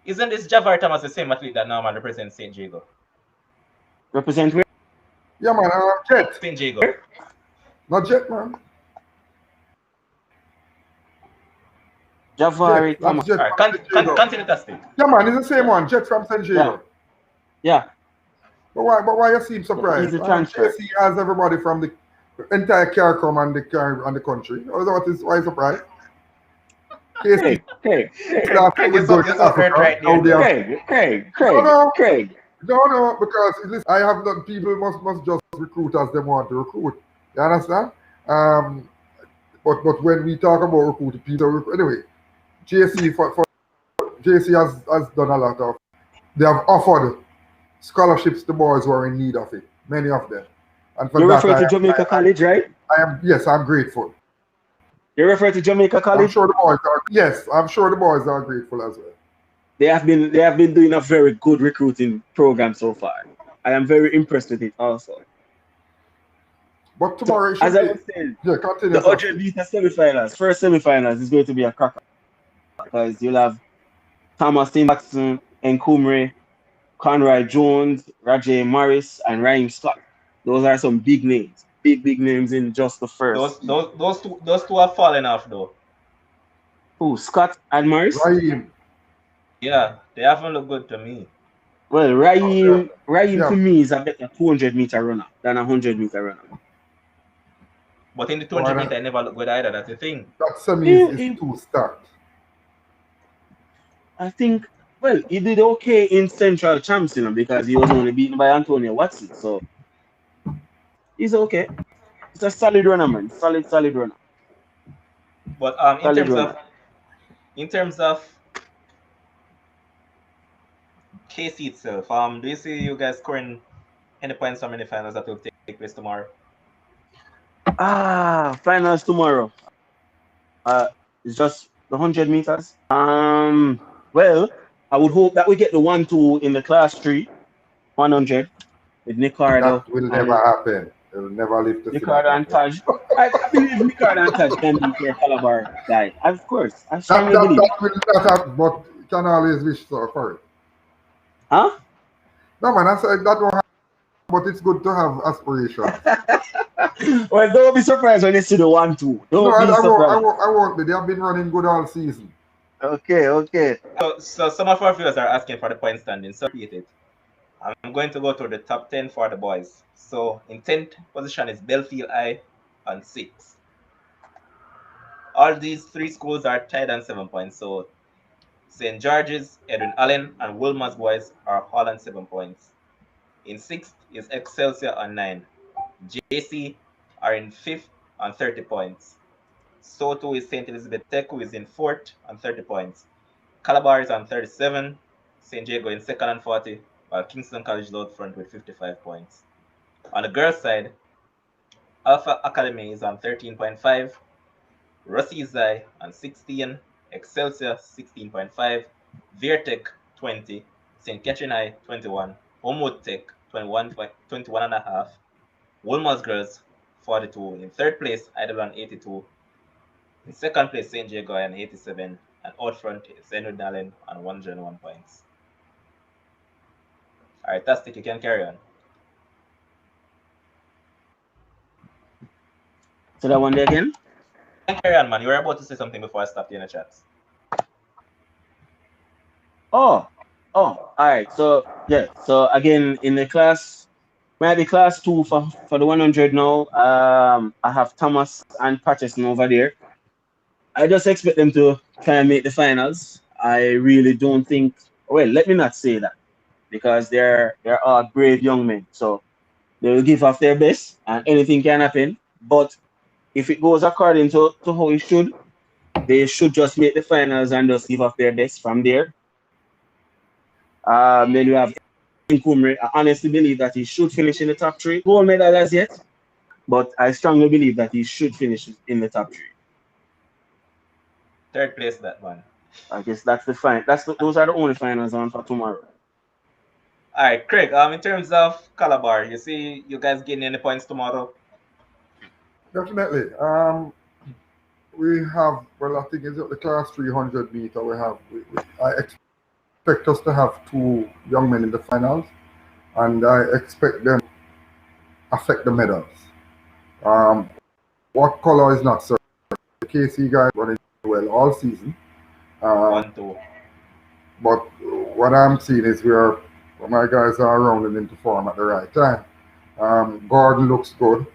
Isn't this Javar Thomas the same athlete that normally represents St. Jago? Represent where? Yeah, man. Jet. St. Jago. Not Jet, man. Javari Jet. Thomas. That's Jet All right, from San Diego. continue, Tastic. Yeah, man. It's the same Yeah, one. Jet from San yeah, Diego. yeah. But why you seem Yeah, he's surprised? a transfer. JC has everybody from the entire CARICOM and the country. Why you surprised? KC started You're with so going to hurt Africa. right there, Now they have though. no, no, Craig. no, because listen, I have done. People must just recruit as they want to recruit. You understand? Um, but when we talk about recruiting people, anyway, JC for JC has done a lot of. They have offered scholarships to boys who are in need of it. Many of them, and for You that refer to Jamaica College, right? I am yes, I'm grateful. You refer to Jamaica I'm College? sure the boys are yes, I'm sure the boys are grateful as well. They have been doing a very good recruiting program so far. I am very impressed with it also. But So tomorrow it as should I be was saying, yeah, the continue OJ something. Vita semifinals, first semifinals is going to be a cracker because you'll have Thomas Watson, Nkumre, Conroy Jones, Rajay Morris, and Raheem Scott. Those are some big names. Big names in just the first heat. Those two are falling off though. Who, Scott and Morris? Raheem. Yeah, they haven't looked good to me. Well, Oh, yeah, Raheem yeah. to me is a better 200-meter runner than a 100-meter runner. But in the Oh, 200 meter, I never look good either. That's the thing. that semi is He, too stacked. I think, well, he did okay in Central Champs, because he was only beaten by Antonio Watson. So he's okay. He's a solid runner, man. Solid runner. But Solid runner. in terms of KC itself. Do you see you guys scoring any points from any finals that will take place tomorrow? Finals tomorrow. It's just the 100 meters. Well, I would hope that we get the 1-2 in the class 3 100 with Nicardo That will never and happen. They will never live to see that Nicardo and happen. Taj. I believe Nicardo and Taj can beat their Calabar guy. Of course, I That strongly that believe that that. will not happen, but you can always wish for it. Huh? No man, I said that won't happen, but it's good to have aspirations. Well, don't be surprised when you see the 1-2. No, Don't I, be I won't. I surprised. won't. I won't be. They have been running good all season. Okay. So some of our viewers are asking for the point standing. So repeat it. I'm going to go to the top 10 for the boys. So in 10th position is Belfield High on 6. All these three schools are tied on 7 points. So St. George's, Edwin Allen, and Wilmer's boys are all on 7 points. In 6th is Excelsior on 9. JC are in 5th on 30 points. So too is St. Elizabeth Tech, who is in 4th on 30 points. Calabar is on 37. St. Jago in 2nd on 40, while Kingston College load front with 55 points. On the girls' side, Alpha Academy is on 13.5. Frenzzyy on 16, Excelsior 16.5, Veertech 20, St. Catherine High 21, Homewood Tech 21 and a half, Wolmer's Girls 42. In third place, Idleland 82. In second place, St. Jago on 87, and out front is Edward Allen on 101 points. All right, Tastic, you can carry on. So that one there again? You can carry on, man. You were about to say something before I stopped you in the chats. Oh, all right. So yeah. So again, in the class, maybe class 2 for the 100 now. I have Thomas and Patterson over there. I just expect them to try and make the finals. I really don't think. Well, let me not say that because they're all brave young men. So they will give off their best, and anything can happen. But if it goes according to how it should, they should just make the finals and just give off their best from there. Then you have Kumri. I honestly believe that he should finish in the top 3. Gold medal as yet, but I strongly believe that he should finish in the top 3. Third place, that one. I guess that's the fine. Those are the only finals on for tomorrow. All right, Craig. In terms of Calabar, you see you guys getting any points tomorrow? Definitely. We have. Well, I think it's the class 300 meter. We have. I expect us to have 2 young men in the finals, and I expect them to affect the medals. What color is not certain. The KC guys running well all season. 1-2. But what I'm seeing is where my guys are rounding into form at the right time. Gordon looks good.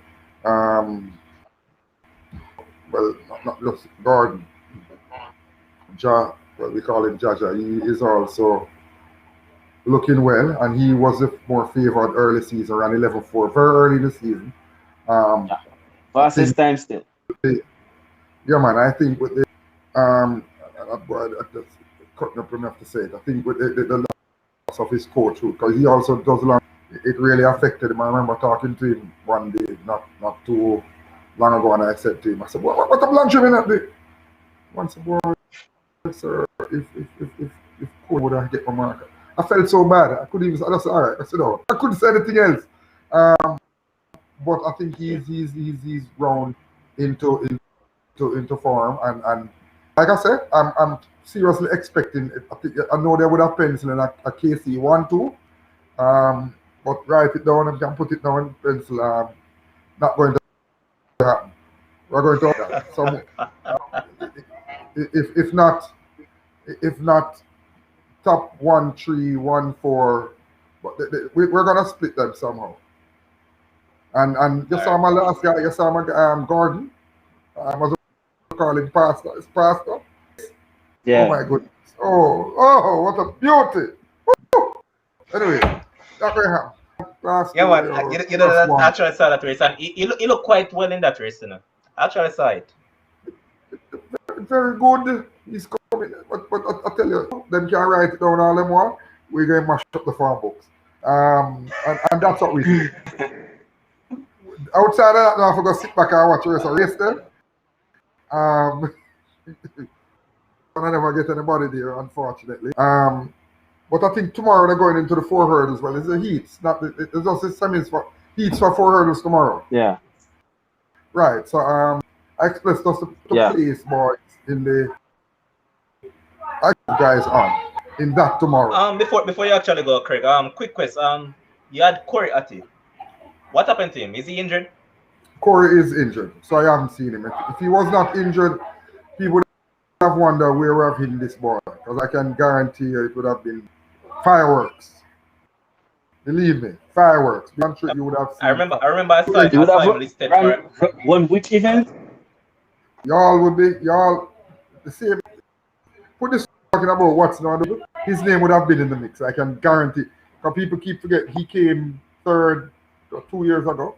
Well, not looks Gordon. Well, we call him Jaja. He is also looking well, and he was the more favored early season, around 11-4, very early in the season. I think, Fastest time still. yeah, man. I think with the just cutting up enough to say it. I think with the loss of his coach, because he also does long, it really affected him. I remember talking to him one day, not too long ago, and I said to him, I said, what a lunch in that day? Once a boy, sir, if coach would have get my marker. I felt so bad. I couldn't even. I just all right. I said, no, I couldn't say anything else. But I think he's round into form, and like I said, I'm seriously expecting it. I know they would have penciled in a KC 1-2. But write it down and can put it down in pencil. Not going to happen. We're going to have that. So if not top 1-3, 1-4, but we're gonna split them somehow. And you saw my last guy. You saw my Gordon. I was calling Pastor. It's Pastor. Yeah. Oh my goodness. Oh, what a beauty. Woo. Anyway, that very happen. Yeah, man. You know that actually saw that race, and he look quite well in that race, you know. Actually saw it. Very good. He's coming, but I tell you, them can write it down all them want. we're going to mash up the farm books. And that's what we do. Outside of that, now I forgot to sit back and watch the rest of the race then. I never get anybody there, unfortunately. But I think tomorrow they're going into the 4 hurdles. Well, it's the heats, not it's just the semis for heats for 4 hurdles tomorrow. Yeah. Right. So I expect us to place boys in the guys on in that tomorrow. Before you actually go, Craig, quick question. You had Corey Atti. What happened to him? Is he injured? Corey is injured, so I haven't seen him. If he was not injured, he would have wondered where we have hidden this boy. Because I can guarantee you it would have been fireworks. Believe me, fireworks. I'm sure you would have seen. I remember I saw him listed for one which event? Y'all would be the same. Put this talking about what's not his name would have been in the mix. I can guarantee. Because people keep forgetting he came third 2 years ago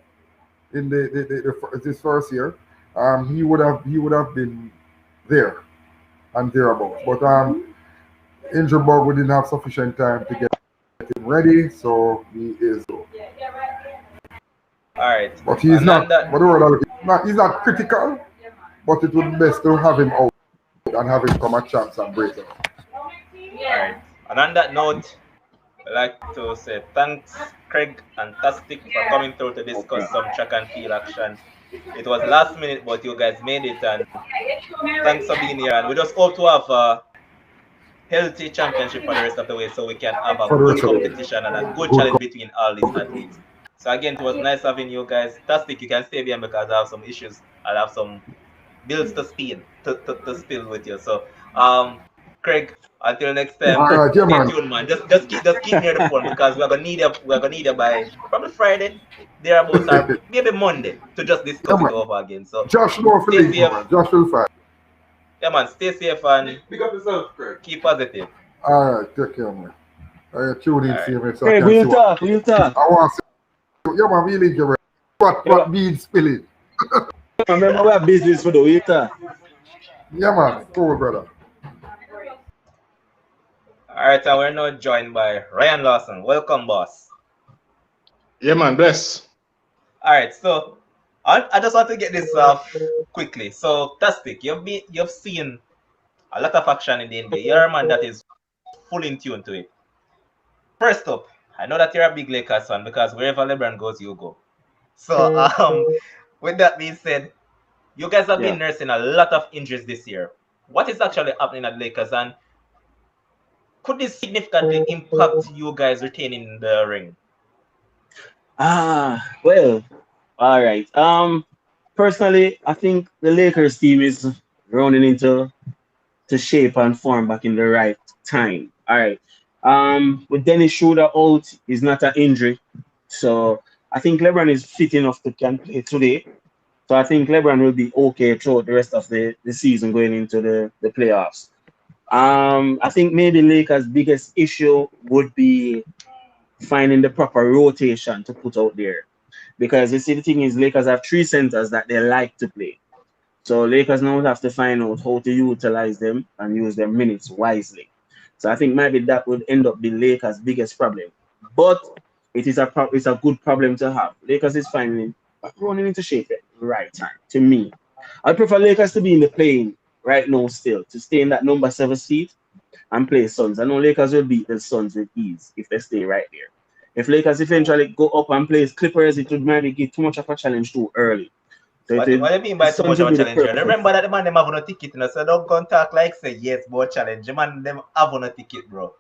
in this first year. He would have been there and thereabouts. But injured bug, we didn't have sufficient time to get him ready, so he is. All right. But he's not. He's not critical. But it would be best to have him out and have him come a chance and break it. All right. And on that note, I'd like to say thanks, Craig and Tastic, for coming through to discuss some track and field action. It was last minute, but you guys made it, and thanks for being here. And we just hope to have a healthy championship for the rest of the way, so we can have a good competition and a good challenge between all these athletes. So again, it was nice having you guys. Tastic, you can stay behind because I have some issues. I'll have some bills to spill with you. So, Craig, until next time, stay tuned, man. Just keep near the phone because we're gonna need you by probably Friday, thereabouts, or maybe Monday to just discuss it over again. So Josh, stay safe. Josh will fight. Yeah, man. Stay safe and pick up yourself, Craig. Keep positive. All right, take care, man. I tune in, see me. Craig, we'll talk. I want to see. Yeah, man, we link you. What beans spilling? Remember we have business for the waiter. Yeah, man. Cool, brother. Alright, and we're now joined by Ryan Lawson. Welcome, boss. Yeah, man. Bless. Alright, so I just want to get this off quickly. So, Tastic, you've seen a lot of action in the NBA. You're a man that is full in tune to it. First up, I know that you're a big Lakers fan because wherever LeBron goes, you go. So, with that being said, you guys have been nursing a lot of injuries this year. What is actually happening at Lakers, and could this significantly impact you guys retaining the ring? Well, all right. Personally, I think the Lakers team is running into shape and form back in the right time. All right. With Dennis Schroeder out, is not an injury, so I think LeBron is fit enough to can play today. So I think LeBron will be okay throughout the rest of the season going into the playoffs. I think maybe Lakers' biggest issue would be finding the proper rotation to put out there. Because you see, the thing is, Lakers have 3 centers that they like to play. So Lakers now have to find out how to utilize them and use their minutes wisely. So I think maybe that would end up being Lakers' biggest problem. But it's a good problem to have. Lakers is finally running into shape at the right time, to me. I prefer Lakers to be in the play-in right now still, to stay in that number 7 seed and play Suns. I know Lakers will beat the Suns with ease if they stay right there. If Lakers eventually go up and play Clippers, it would maybe get too much of a challenge too early. So what do you mean by too much of a challenge? Remember that the man them have no ticket, so don't go and talk like say yes, but challenge. The man them have no ticket, bro.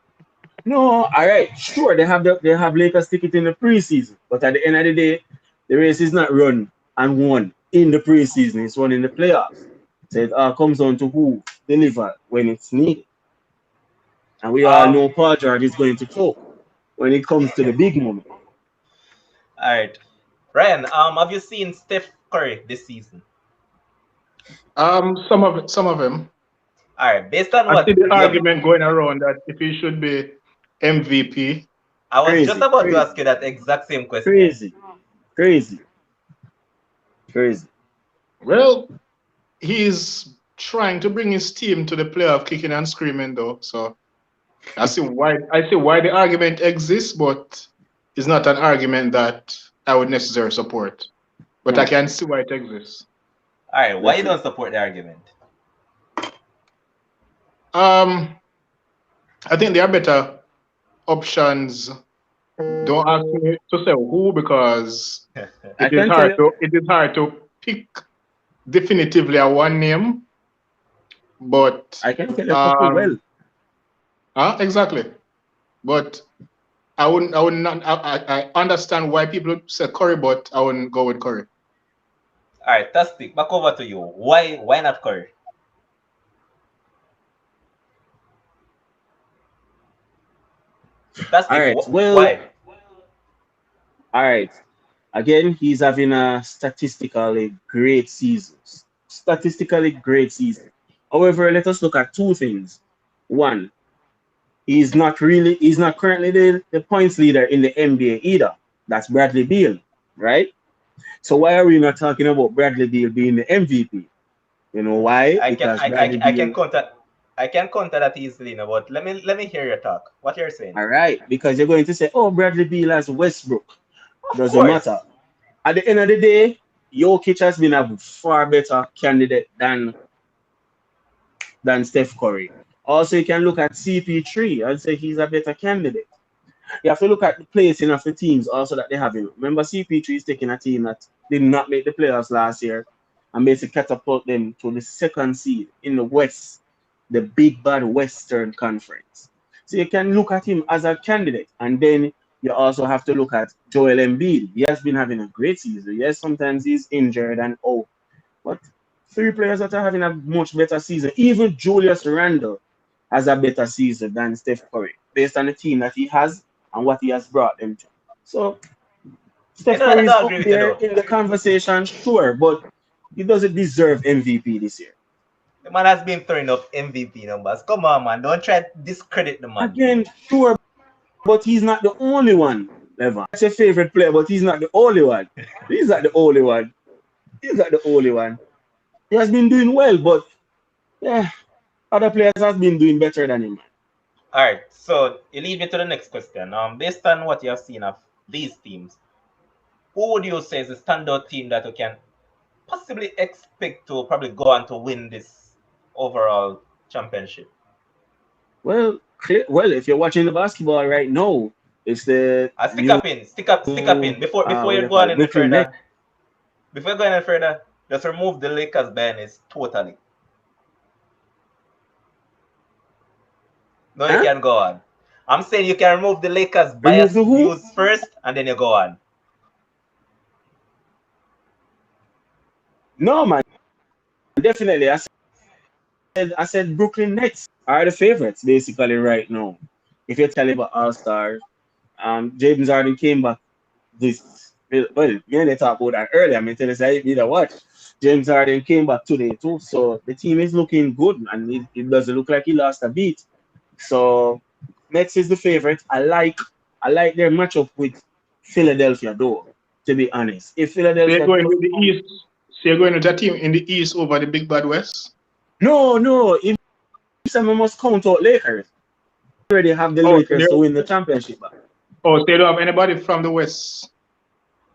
No, all right, sure, they have Lakers ticket in the preseason, but at the end of the day, the race is not run and won in the preseason; it's won in the playoffs. So it all comes down to who deliver when it's needed. And we all know Paul George is going to choke when it comes to the big moment. All right, Ryan, have you seen Steph Curry this season? Some of them. All right, based on I what see the argument going around that if he should be MVP. I was just about to ask you that exact same question. Crazy. Well, he's trying to bring his team to the playoff kicking and screaming though, so I see why the argument exists, but it's not an argument that I would necessarily support. But I No, can see why it exists. All right, why you definitely. don't support the argument? Um, I think there are better options. Don't ask me to say who because I can tell you. it is hard to pick definitively a one name. But I can tell you a couple well. um, exactly. But I would not. I understand why people say Curry, but I wouldn't go with Curry. All right, Tastic, back over to you. Why not Curry? All Tastic, right. Well, why? all right. Again, he's having a statistically great season. Statistically great season. However, let us look at two things. One, he's not currently the points leader in the NBA either. That's Bradley Beal, right? So why are we not talking about Bradley Beal being the MVP? You know why? I can Because I, I, Bradley I can Beal, counter I can counter that easily now, but let me hear your talk. What you're saying? all right, because you're going to say, oh, Bradley Beal has Westbrook. Of Doesn't matter. course. At the end of the day, Jokic has been a far better candidate than Steph Curry. Also, you can look at CP3 and say he's a better candidate. You have to look at the placing of the teams also that they have in. Remember, CP3 is taking a team that did not make the playoffs last year and basically catapult them to the second seed in the West, the big bad Western Conference. So you can look at him as a candidate, and then you also have to look at Joel Embiid. He has been having a great season. Yes, sometimes he's injured and oh, but three players that are having a much better season. Even Julius Randle has a better season than Steph Curry based on the team that he has and what he has brought them to. So You Steph know, Curry I is don't up agree with you there though. in the conversation, sure, but he doesn't deserve MVP this year. The man has been throwing up MVP numbers. Come on, man. Don't try to discredit the man. Again, sure, but he's not the only one, Levan. That's your favorite player, but he's not the only one. He's not the only one. He's not the only one. He has been doing well, but yeah, other players have been doing better than him. All right, so it leads me to the next question. Based on what you have seen of these teams, who would you say is the standout team that you can possibly expect to probably go on to win this overall championship? Well, if you're watching the basketball right now, it's the Stick new up in, stick up in. Before what you they go call on it, any Brooklyn Nets. further, before you go any further, just remove the Lakers bias totally. No, you Huh? can go on. I'm saying you can remove the Lakers Remove bias the who? views first, and then you go on. No, man, definitely. I said Brooklyn Nets are the favorites basically right now. If you tell about All Stars, James Harden came back this. Well, me and they talked about that earlier. I mean, tell us I need a watch. James Harden came back today too, so the team is looking good, and it doesn't look like he lost a beat. So Nets is the favorite. I like their matchup with Philadelphia though. To be honest, if So you're Philadelphia going does with the East. So you're going with a team in the East over the Big Bad West. no, if someone must count out Lakers, they already have the Oh, so Lakers to win the championship. so you don't have anybody from the West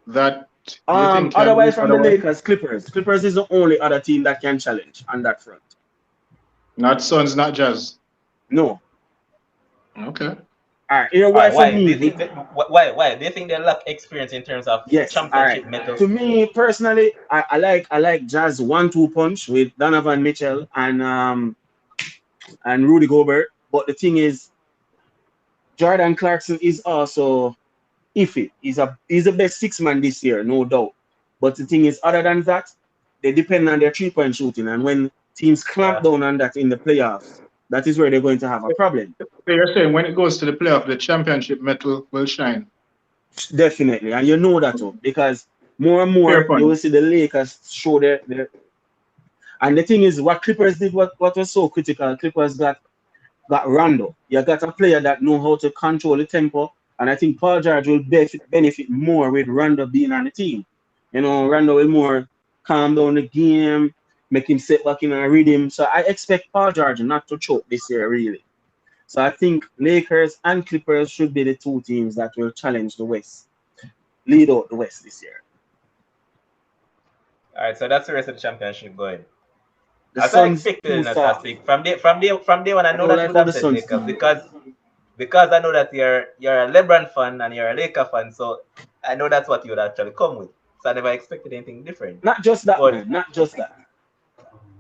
that you think can Otherwise beat from the otherwise. Lakers, Clippers. Clippers is the only other team that can challenge on that front. Not Suns, not Jazz. No. Okay. All right, you know All why right, for why do me? you think that? Why do you think they lack experience in terms of Yes, all right. championship mettle? To me personally, I like Jazz 1-2 punch with Donovan Mitchell and Rudy Gobert. But the thing is, Jordan Clarkson is also iffy. He's the best six man this year, no doubt. But the thing is, other than that, they depend on their 3 point shooting. And when teams clamp Yeah. down on that in the playoffs, that is where they're going to have a problem. So you're saying when it goes to the playoff, the championship metal will shine. Definitely. And you know that too. Because more and Fair more you point. will see the Lakers show their and the thing is what Clippers did what was so critical, Clippers got Rondo. You got a player that know how to control the tempo. And I think Paul George will benefit more with Rondo being on the team. Rondo will more calm down the game, make him sit back in a rhythm. So I expect Paul George not to choke this year, really. So I think Lakers and Clippers should be the two teams that will challenge the West, lead out the West this year. All right, so that's the rest of the championship going. The As I Suns expected too in that soft. week, from day one, I I know don't that you like would how have the said Suns Lakers team. because I know that you're a LeBron fan and you're a Laker fan, so I know that's what you would actually come with. So I never expected anything different. Not just that, But man. Not just that.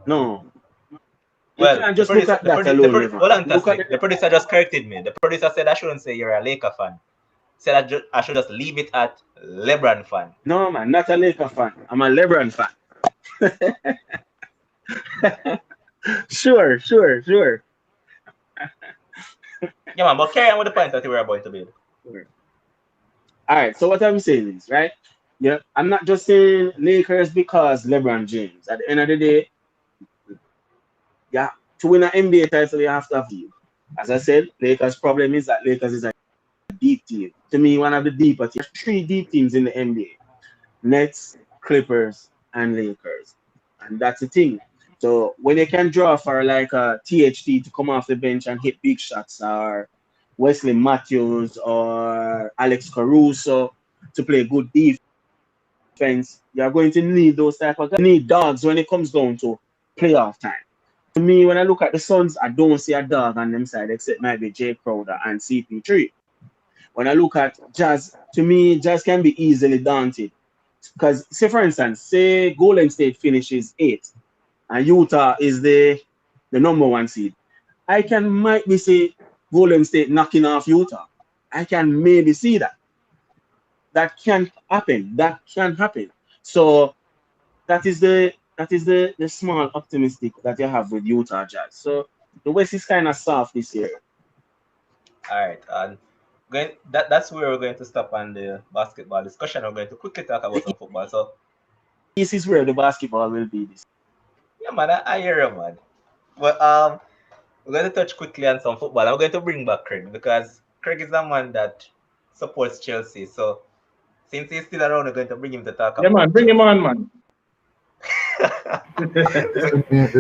No. You well, can't just look at that alone, Levan. hold on, Look at Tastic. The the producer just corrected me. The producer said I shouldn't say you're a Laker fan. Said I should just leave it at LeBron fan. no, man. Not a Laker fan. I'm a LeBron fan. Sure. Yeah, man. But carry on with the point that you were about to build. Sure. All right. So what I'm saying is, right? Yeah, I'm not just saying Lakers because LeBron James. At the end of the day, yeah, to win an NBA title, you have to have you. As I said, Lakers' problem is that Lakers is a deep team. To me, one of the deeper teams. There's three deep teams in the NBA: Nets, Clippers, and Lakers. And that's the thing. So when you can draw for like a THT to come off the bench and hit big shots, or Wesley Matthews or Alex Caruso to play good defense, you're going to need those type of guys. You need dogs when it comes down to playoff time. To me, when I look at the Suns, I don't see a dog on them side except maybe Jay Crowder and CP3. When I look at Jazz, to me, Jazz can be easily daunted. Because, say for instance, say Golden State finishes 8th and Utah is the number 1 seed. I can might be say Golden State knocking off Utah. I can maybe see that. That can happen. That can happen. So that is the small optimistic that you have with Utah Jazz. So the West is kind of soft this year. All right, and that's where we're going to stop on the basketball discussion. We're going to quickly talk about some football. So This is where the basketball will be this. yeah, man, I hear you, man. But we're going to touch quickly on some football. I'm going to bring back Craig because Craig is a man that supports Chelsea. So since he's still around, we're going to bring him to talk Yeah, about man, bring him Chelsea. on, man.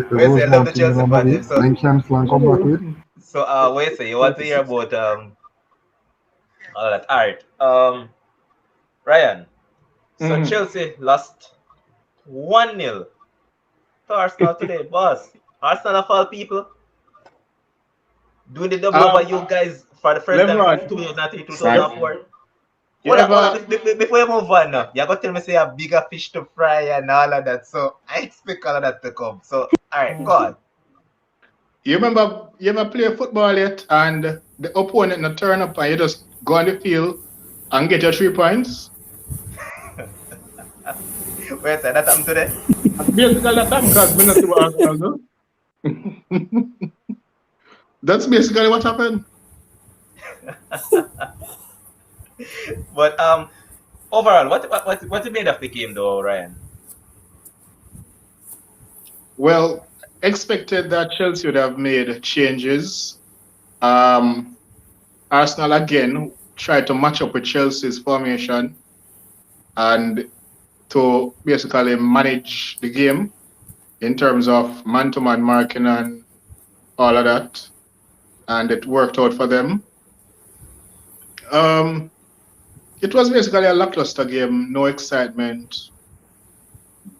Where's I love the Chelsea fan. Then cancel and come back with. So what you say? You want to hear about all that? All right. Ryan. So Mhm. Chelsea lost 1-0 to Arsenal today, boss. Arsenal of all people doing the double over you guys for the first time Lebron, since 2003, Sad. 2004. you ever, Before you move on now, you're going to tell me say a bigger fish to fry and all of that. So I expect all of that to come. So, all right, go on. you ever play football yet and the opponent not turn up and you just go on the field and get your 3 points? Wait, that happened today? Basically, that's because we not see what Arsenal do. That's basically what happened. But overall, what you made of the game though, Ryan? Well, expected that Chelsea would have made changes. Arsenal again tried to match up with Chelsea's formation and to basically manage the game in terms of man-to-man marking and all of that. And it worked out for them. It was basically a lackluster game, no excitement,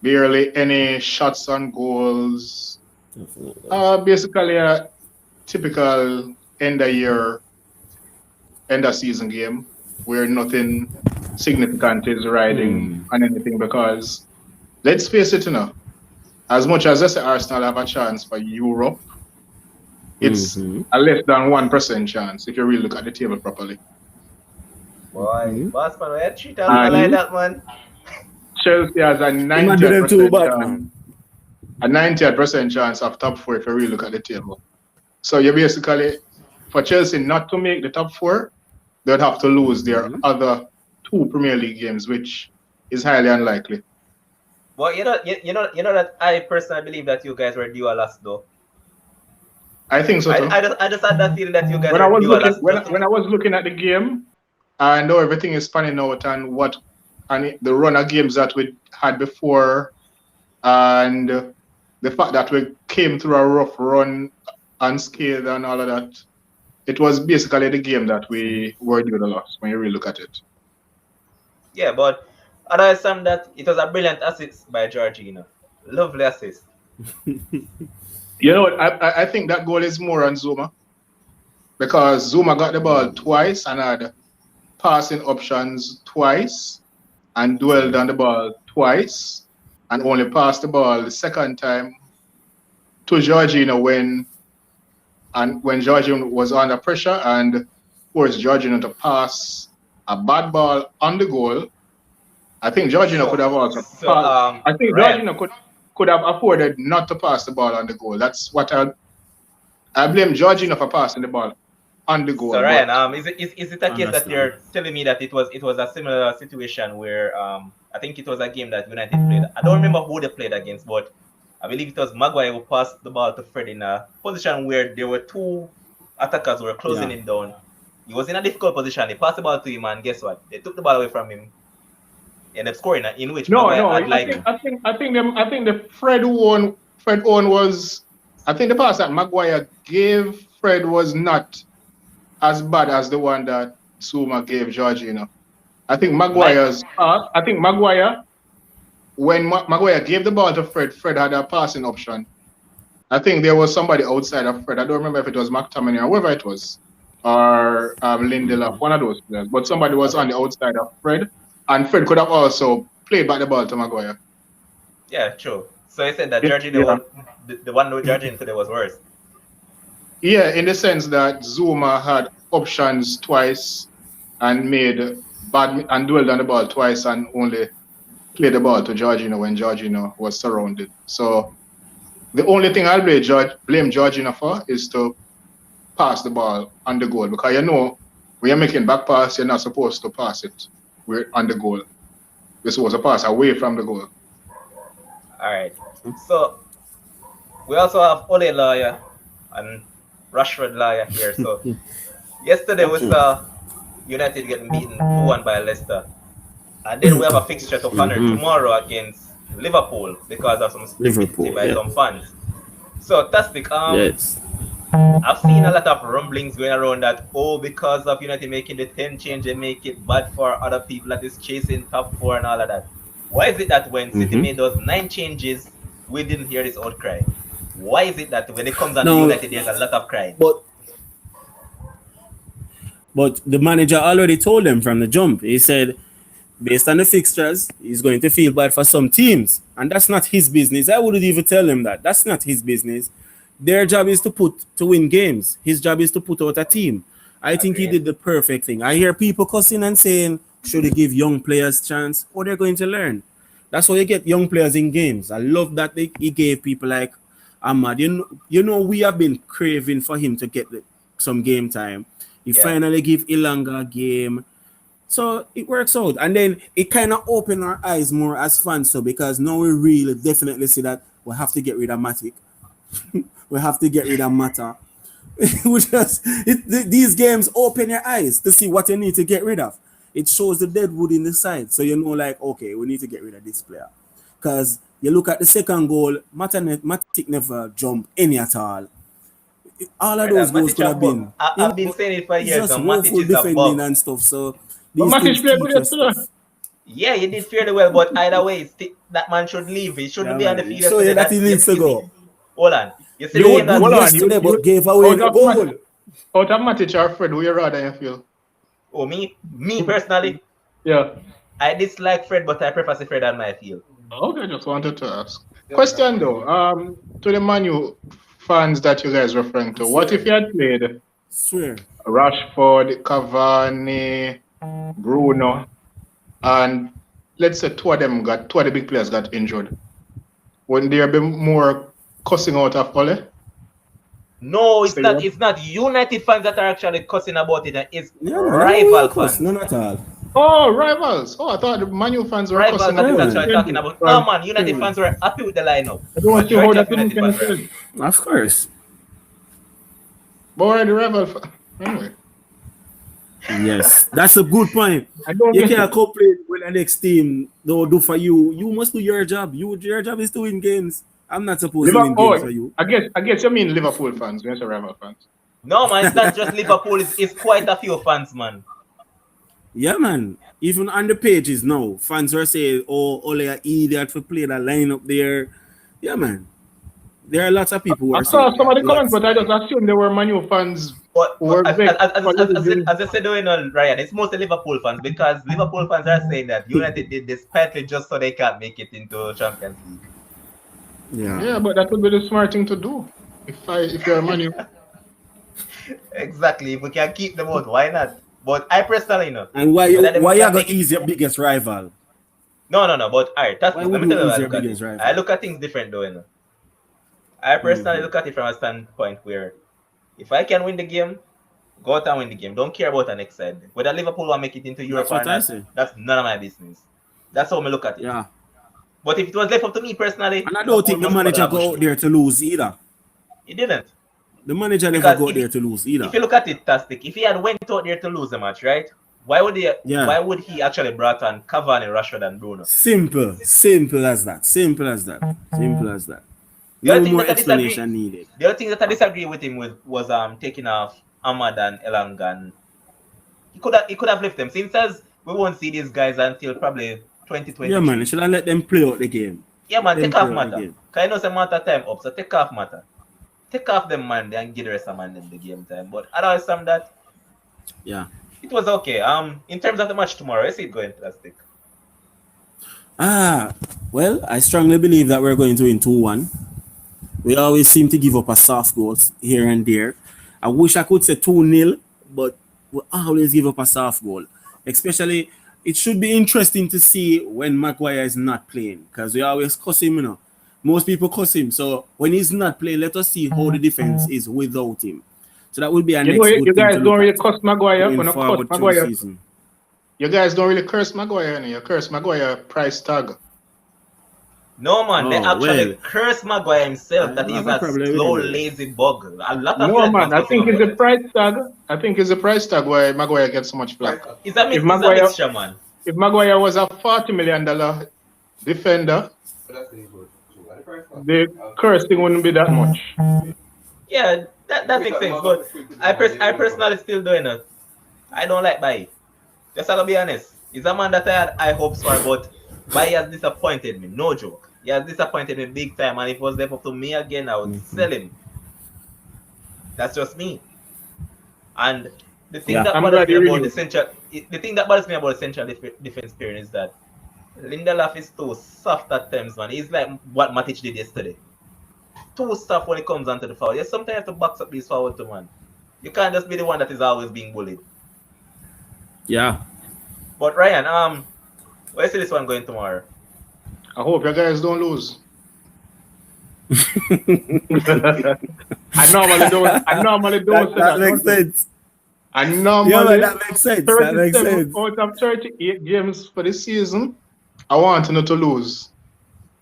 barely any shots on goals. Basically a typical end of season game where nothing significant is riding on anything because let's face it, as much as I say Arsenal have a chance for Europe, it's a less than 1% chance if you really look at the table properly. Boy, boss man, why you treat Arsenal like that, man? Chelsea has a Him do them too 90% bad, chance. man. A 90% chance of top 4 if you really look at the table. So you basically, for Chelsea not to make the top 4, they'd have to lose their other 2 Premier League games, which is highly unlikely. But you know that I personally believe that you guys were due a loss though. I think so too. I just had that feeling that you guys When I were was due a loss. when I was looking at the game, I know everything is panning out and the run of games that we had before, and the fact that we came through a rough run unscathed and all of that. it was basically the game that we were due the loss when you really look at it. Yeah, but other than that, it was a brilliant assist by Jorginho. Lovely assist. You know what? I think that goal is more on Zuma because Zuma got the ball twice and had passing options twice and dwelled on the ball twice and only passed the ball the second time to Jorginho when Jorginho was under pressure and forced Jorginho to pass a bad ball on the goal. I think Jorginho could have also passed. I think Ryan, Jorginho could have afforded not to pass the ball on the goal. That's what I blame Jorginho for passing the ball on the goal. So Ryan, is it a case that you're telling me that it was a similar situation where I think it was a game that United played. I don't remember who they played against, but I believe it was Maguire who passed the ball to Fred in a position where there were two attackers who were closing him down. He was in a difficult position. They passed the ball to him, and guess what? They took the ball away from him. Ended up scoring. In which I think the Fred one was. I think the pass that Maguire gave Fred was not as bad as the one that Zuma gave Jorginho. I think Maguire's pass. I think Maguire. When Maguire gave the ball to Fred, Fred had a passing option. I think there was somebody outside of Fred. I don't remember if it was McTominay or whoever it was, or Lindelof, one of those players. But somebody was on the outside of Fred, and Fred could have also played back the ball to Maguire. Yeah, true. So you said that Jorginho, the one with Jorginho today was worse. Yeah, in the sense that Zuma had options twice and made bad and dwelled on the ball twice and only play the ball to Jorginho when Jorginho was surrounded. So the only thing I'll blame Jorginho for is to pass the ball on the goal, because when you're making back pass, you're not supposed to pass it on the goal. You're supposed to pass away from the goal. All right. So we also have Ole Lawyer and Rashford Lawyer here. So yesterday we saw United getting beaten 2-1 by Leicester. And then we have a fixture to honor tomorrow against Liverpool because of some stupidity by some fans. So, Tastic, yes. I've seen a lot of rumblings going around that, because of United making the 10 change, they make it bad for other people that is chasing top 4 and all of that. Why is it that when City made those 9 changes, we didn't hear this outcry? Why is it that when it comes on United, there's a lot of crying? But the manager already told them from the jump. He said, based on the fixtures, he's going to feel bad for some teams. And that's not his business. I wouldn't even tell him that. That's not his business. Their job is to win games. His job is to put out a team. I think he did the perfect thing. I hear people cussing and saying, should he give young players a chance? Or they're going to learn. That's why you get young players in games. I love that he gave people like Ahmad. We have been craving for him to get some game time. He finally gave Ilanga a game. So it works out. And then it kind of opened our eyes more as fans, because now we really definitely see that we have to get rid of Matic. We have to get rid of Mata. These games open your eyes to see what you need to get rid of. It shows the dead wood in the side. So okay, we need to get rid of this player. Because you look at the second goal, Matic never jumped any at all. All of those goals could have been. I've been saying it for years. Just woeful defending and stuff. So Matic played good yesterday. Yeah, he did fairly well, but either way, that man should leave. He shouldn't be on the field. So that he needs to go. Hold on. You see yesterday, but gave away the goal. Out of Matic or Fred, who you rather you feel? Oh, me personally? Yeah. I dislike Fred, but I prefer Fred on my field. Okay, just wanted to ask. Question though, to the Man U fans that you guys referring to, what if you had played Rashford, Cavani, Bruno, and let's say two of the big players got injured? Wouldn't there be more cussing out of Ole? No, it's not. It's not United fans that are actually cussing about it. It's rival fans. No, not all. Oh, rivals. Oh, I thought the Man U fans were cussing about about it. Talking about. Oh man, United fans were happy with the lineup. I don't want to hold that. Of course. But the rival. Anyway. Yes, that's a good point. You can't complain when the next team don't do for you. You must do your job. Your job is to win games. I'm not supposed to win games for you. I guess you mean Liverpool fans, yes, or rival fans. No, man, it's not just Liverpool. It's quite a few fans, man. Yeah, man. Even on the pages now, fans were saying, "Oh, Ole an idiot for play that line up there." Yeah, man. There are lots of people who I are saw saying some of the comments, lots. but I just assumed they were Man U fans But, who were vexed for losing. as I said, Ryan, it's mostly Liverpool fans because Liverpool fans are saying that United did this partly just so they can't make it into Champions League. Yeah, but that would be the smart thing to do. If you're a Man U. Exactly. If we can keep them out, why not? But I personally know. And why whether them you can gonna make it- ease your biggest rival? No. But alright, that's Why let would me you tell you how ease I your look at biggest it. rival? I look at things different though. I personally look at it from a standpoint where if I can win the game, go out and win the game. Don't care about the next side. Whether Liverpool will make it into Europe That's or what I not, say. that's none of my business. That's how I look at it. Yeah. But if it was left up to me personally, And I don't think the manager go out there to lose either. He didn't. The manager never Because go out there to lose either. If you look at it, Tastic, if he had went out there to lose the match, right? Why would he? Yeah. Why would he actually brought on Cavani, Rashford, and Bruno? Simple as that. The other No thing more that I disagree- explanation needed. The other thing that I disagree with him with was taking off Ahmad and Elangan. He could have left them. Since as we won't see these guys until probably 2020. Yeah, man. Should I let them play out the game? Yeah, man. Them Take off play out the matter. game. Cause I know some matter time up, so take off matter. Take off them man and give the rest of man them the game time. But otherwise from that, Yeah. it was okay. In terms of the match tomorrow, I see it going plastic. Well, I strongly believe that we're going to win 2-1. We always seem to give up a soft goals here and there. I wish I could say 2-0, but we always give up a soft goal. Especially, it should be interesting to see when Maguire is not playing, because we always cuss him, Most people cuss him. So when he's not playing, let us see how the defense is without him. So that would be a next good You thing guys to don't look really at curse Maguire. going When I forward curse through the Maguire, season. you guys don't really curse Maguire. You curse Maguire price tag. No man, they Oh, actually well. curse Maguire himself I that don't he's have a a problem with slow, it. lazy bug. A lot of No players man, I curse think it's Maguire. the price tag. I think it's the price tag why Maguire gets so much flack. It's a If Maguire- mixture, man. If Maguire was a $40 million defender, the cursing wouldn't be that much. Yeah, that makes sense. But I personally still doing it. I don't like Baye. Just to be honest. He's a man that I had high hopes for, but Baye has disappointed me. No joke. He has disappointed me big time, and if it was left up to me again, I would sell him. That's just me. And the thing that I'm bothers glad me you about really- the thing that bothers me about the central defense pairing is that Lindelof is too soft at times, man. He's like what Matic did yesterday. Too soft when it comes onto the foul. Yes, sometimes you have to box up these forward to man. You can't just be the one that is always being bullied. Yeah. But Ryan, where is this one going tomorrow? I hope you guys don't lose. I normally don't say That makes sense. I Yeah, normally man, that makes sense. That makes 37 sense. out of 38 games for this season, I want not to lose.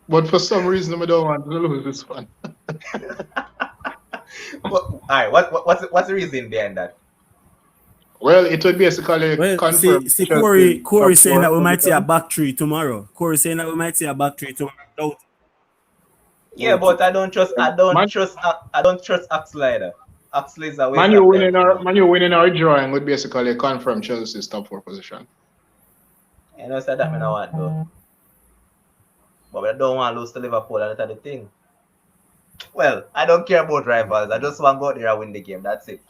But for some reason, I don't want to lose this one. Alright, what's the reason behind that? Well, it would basically Well, confirm. see Chelsea Corey top saying four that we might see a position. back three tomorrow. Corey saying that we might see a back three tomorrow. Doubt. Yeah, but I don't trust Man- trust Axel either. Axel is a waste Man of U time. winning or drawing would basically confirm Chelsea's top 4 position. I know said that I don't want though. But I don't want to lose to Liverpool, and that's the thing. Well, I don't care about rivals. I just want to go out there and win the game. That's it.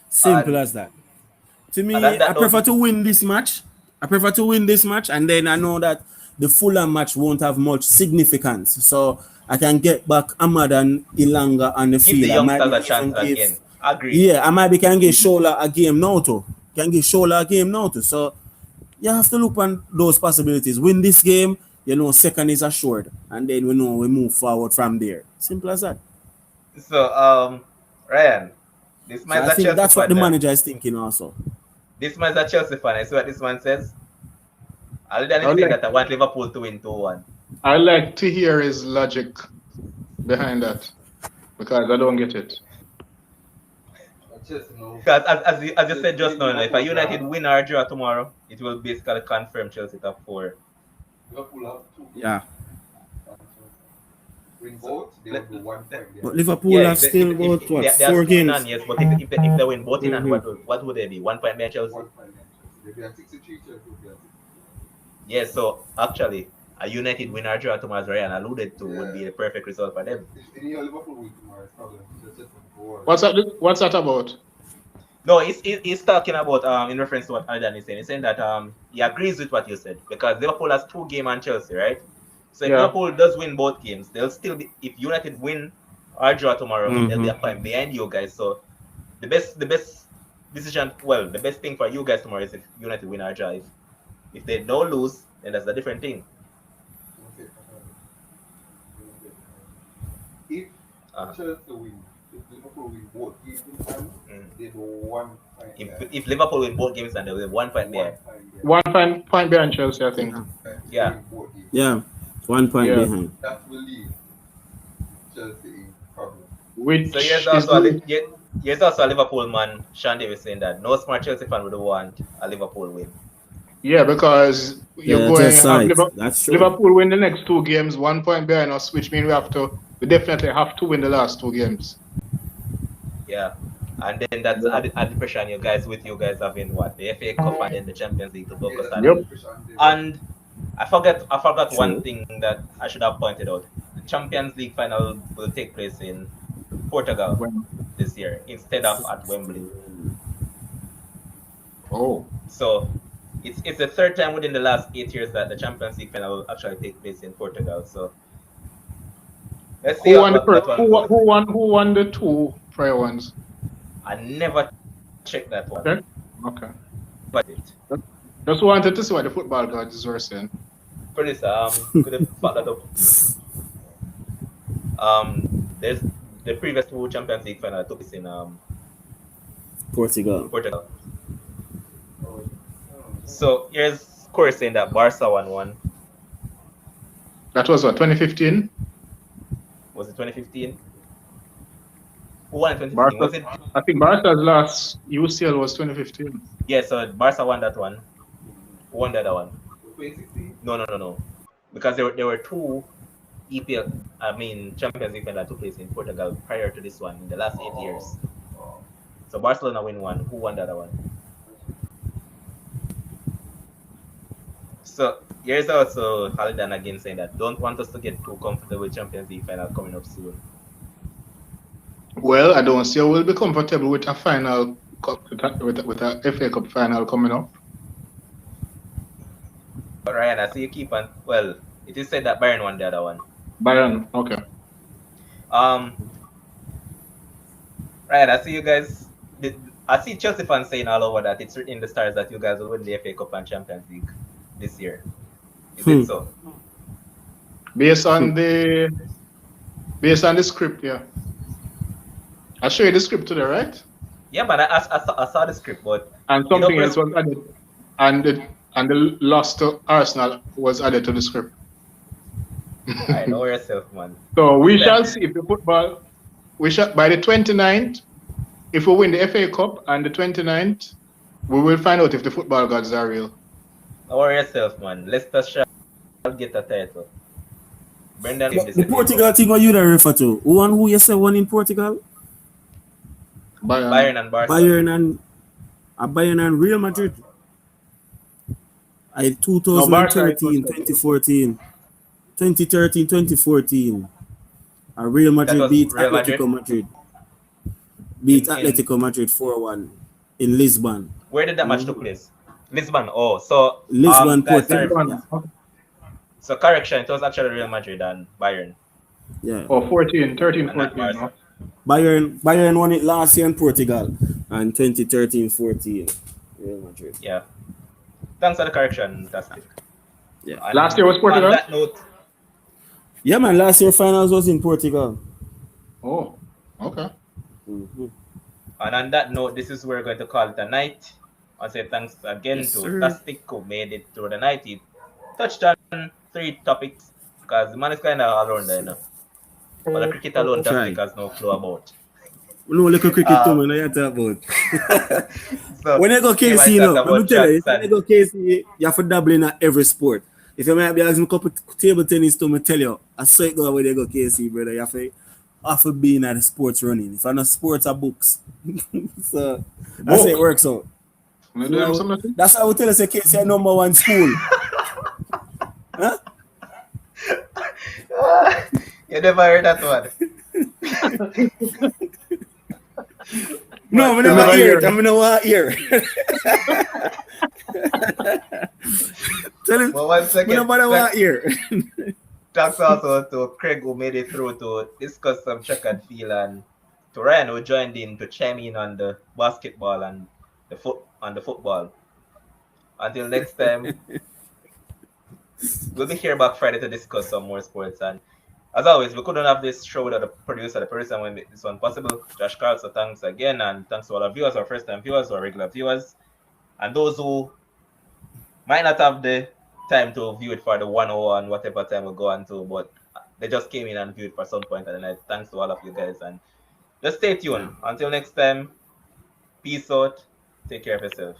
Simple And- as that. To me, and that I prefer don't- to win this match. And then I know that the Fulham match won't have much significance. So I can get back Ahmad and Ilanga on the Give field. the I might youngsters a be chance even give- again. Agree. Yeah, I might be can get Shola a game now too. So you have to look on those possibilities. Win this game, second is assured. And then we know we move forward from there. Simple as that. So, Ryan, this So man's I a think Chelsea that's what fan. the now. manager is thinking also. This man's a Chelsea fan. I see what this man says. Other than Okay. saying that I want Liverpool to win 2-1. I like to hear his logic behind that because I don't get it. Because as you said just now, if a United win or draw tomorrow, it will basically confirm Chelsea top 4. Yeah. win both, they will be 1 point behind. But Liverpool Yeah, have still about what, they are 4 still in games? hand, yes, but if they win both in hand, Mhm. what would they be? 1 point behind Chelsea? 1 point behind Chelsea. They'll be at 63, Chelsea will be at 63. Yeah, so actually, a United win or draw tomorrow, as Ryan alluded to, would be the perfect result for them. If any Liverpool win tomorrow, it's probably just for What's that about? No, he's talking about in reference to what Aidan is saying. He's saying that he agrees with what you said because Liverpool has 2 games on Chelsea, right? So if Yeah. Liverpool does win both games, they'll still be. If United win or draw tomorrow, they'll be a point behind you guys. So the best decision, well, the best thing for you guys tomorrow is if United win or draw. If they don't lose, then that's a different thing. If Chelsea win, if Liverpool win both games in hand, they do 1 point. If Liverpool win both games, then they'll be 1 point behind. 1 point behind Chelsea, I think. Yeah. Yeah, 1 point behind. That will leave Chelsea in problem. Which So here's also a Liverpool man, Sean Davis, saying that no smart Chelsea fan would want a Liverpool win. Yeah, because you're going to have That's true. Liverpool win the next 2 games, 1 point behind us, which means we definitely have to win the last 2 games. Yeah. And then that's added pressure on you guys with you guys having what? The FA Cup and then the Champions League to focus on. Yep. And I forgot one thing that I should have pointed out. The Champions League final will take place in Portugal this year instead of at Wembley. Oh. So it's the 3rd time within the last 8 years that the Champions League final will actually take place in Portugal. So let's see who won the 2 prior ones? I never checked that one. Okay. But just wanted to see what the football gods were saying. Producer, could you fuck that up? There's the previous 2 Champions League final took place in Portugal. So here's Corey saying that Barca won one. That was what, 2015? Was it 2015? Who won in 2015? Was it? I think Barca's last UCL was 2015. Yeah, so Barca won that one. Who won the other one? 2016? No. Because there were 2 Champions League that took place in Portugal prior to this one in the last 8 years. So Barcelona win one. Who won the other one? So here's also Halidan again saying that don't want us to get too comfortable with Champions League final coming up soon. Well, I don't see we'll be comfortable with a final with a FA Cup final coming up. But Ryan, I see you keep on. Well, it is said that Bayern won the other one. Bayern, okay. Ryan, I see you guys. I see Chelsea fans saying all over that it's written in the stars that you guys will win the FA Cup and Champions League this year. Is it so? Based on the script, yeah. I show you the script today, right? Yeah, but I saw the script, but and something else was added, and the loss to Arsenal was added to the script. I know yourself, man. So we shall see if the football. By the 29th, if we win the FA Cup and the 29th, we will find out if the football gods are real. Know yourself, man. Leicester shall get a title. Brendan, the Portugal team what you da refer to? Who you say won in Portugal? Bayern and Barca. Bayern and Real Madrid. 2013, 2014. 2013, 2014. Real Madrid beat Atletico Madrid. Atletico Madrid 4-1 in Lisbon. Where did that match take place? Lisbon. Oh, so Lisbon, Portugal. So correction, it was actually Real Madrid and Bayern. Yeah. Oh, 13, 14. No? Bayern won it last year in Portugal and 2013-14 Real Madrid. Yeah. Thanks for the correction, Tastic. Yeah. And last year was Portugal? On that note, yeah, man. Last year finals was in Portugal. Oh, okay. Mm-hmm. And on that note, this is where we're going to call it a night. I say thanks again to Tastic who made it through the night. He touched on 3 topics because the man is kind of all around there, you know. But the cricket alone, Tastic has no clue about. No little cricket too, man. I talk about. So when you go KC, when you go KC, you have to dabble in every sport. If you might be asking a couple table tennis to me tell you, I saw it go where they go KC, brother. You have to be in the sports running. If I'm not sports or books. So that's how it works out. So, that's how I would tell us KC number one school. Huh? You never heard that one. No, I never hear it. I never hear. Tell him. But 1 second. Nobody want hear. Thanks also to Craig who made it through to discuss some track and field, and to Ryan who joined in to chime in on the basketball and the football. Until next time, we'll be here back Friday to discuss some more sports. And as always, we couldn't have this show without the producer who made this one possible, Josh Carl. So thanks again, and thanks to all our viewers, our first-time viewers, our regular viewers, and those who might not have the time to view it for the 1 hour and whatever time we'll go on to, but they just came in and viewed for some point of the night. Thanks to all of you guys, and just stay tuned. Until next time, peace out. Take care of yourself.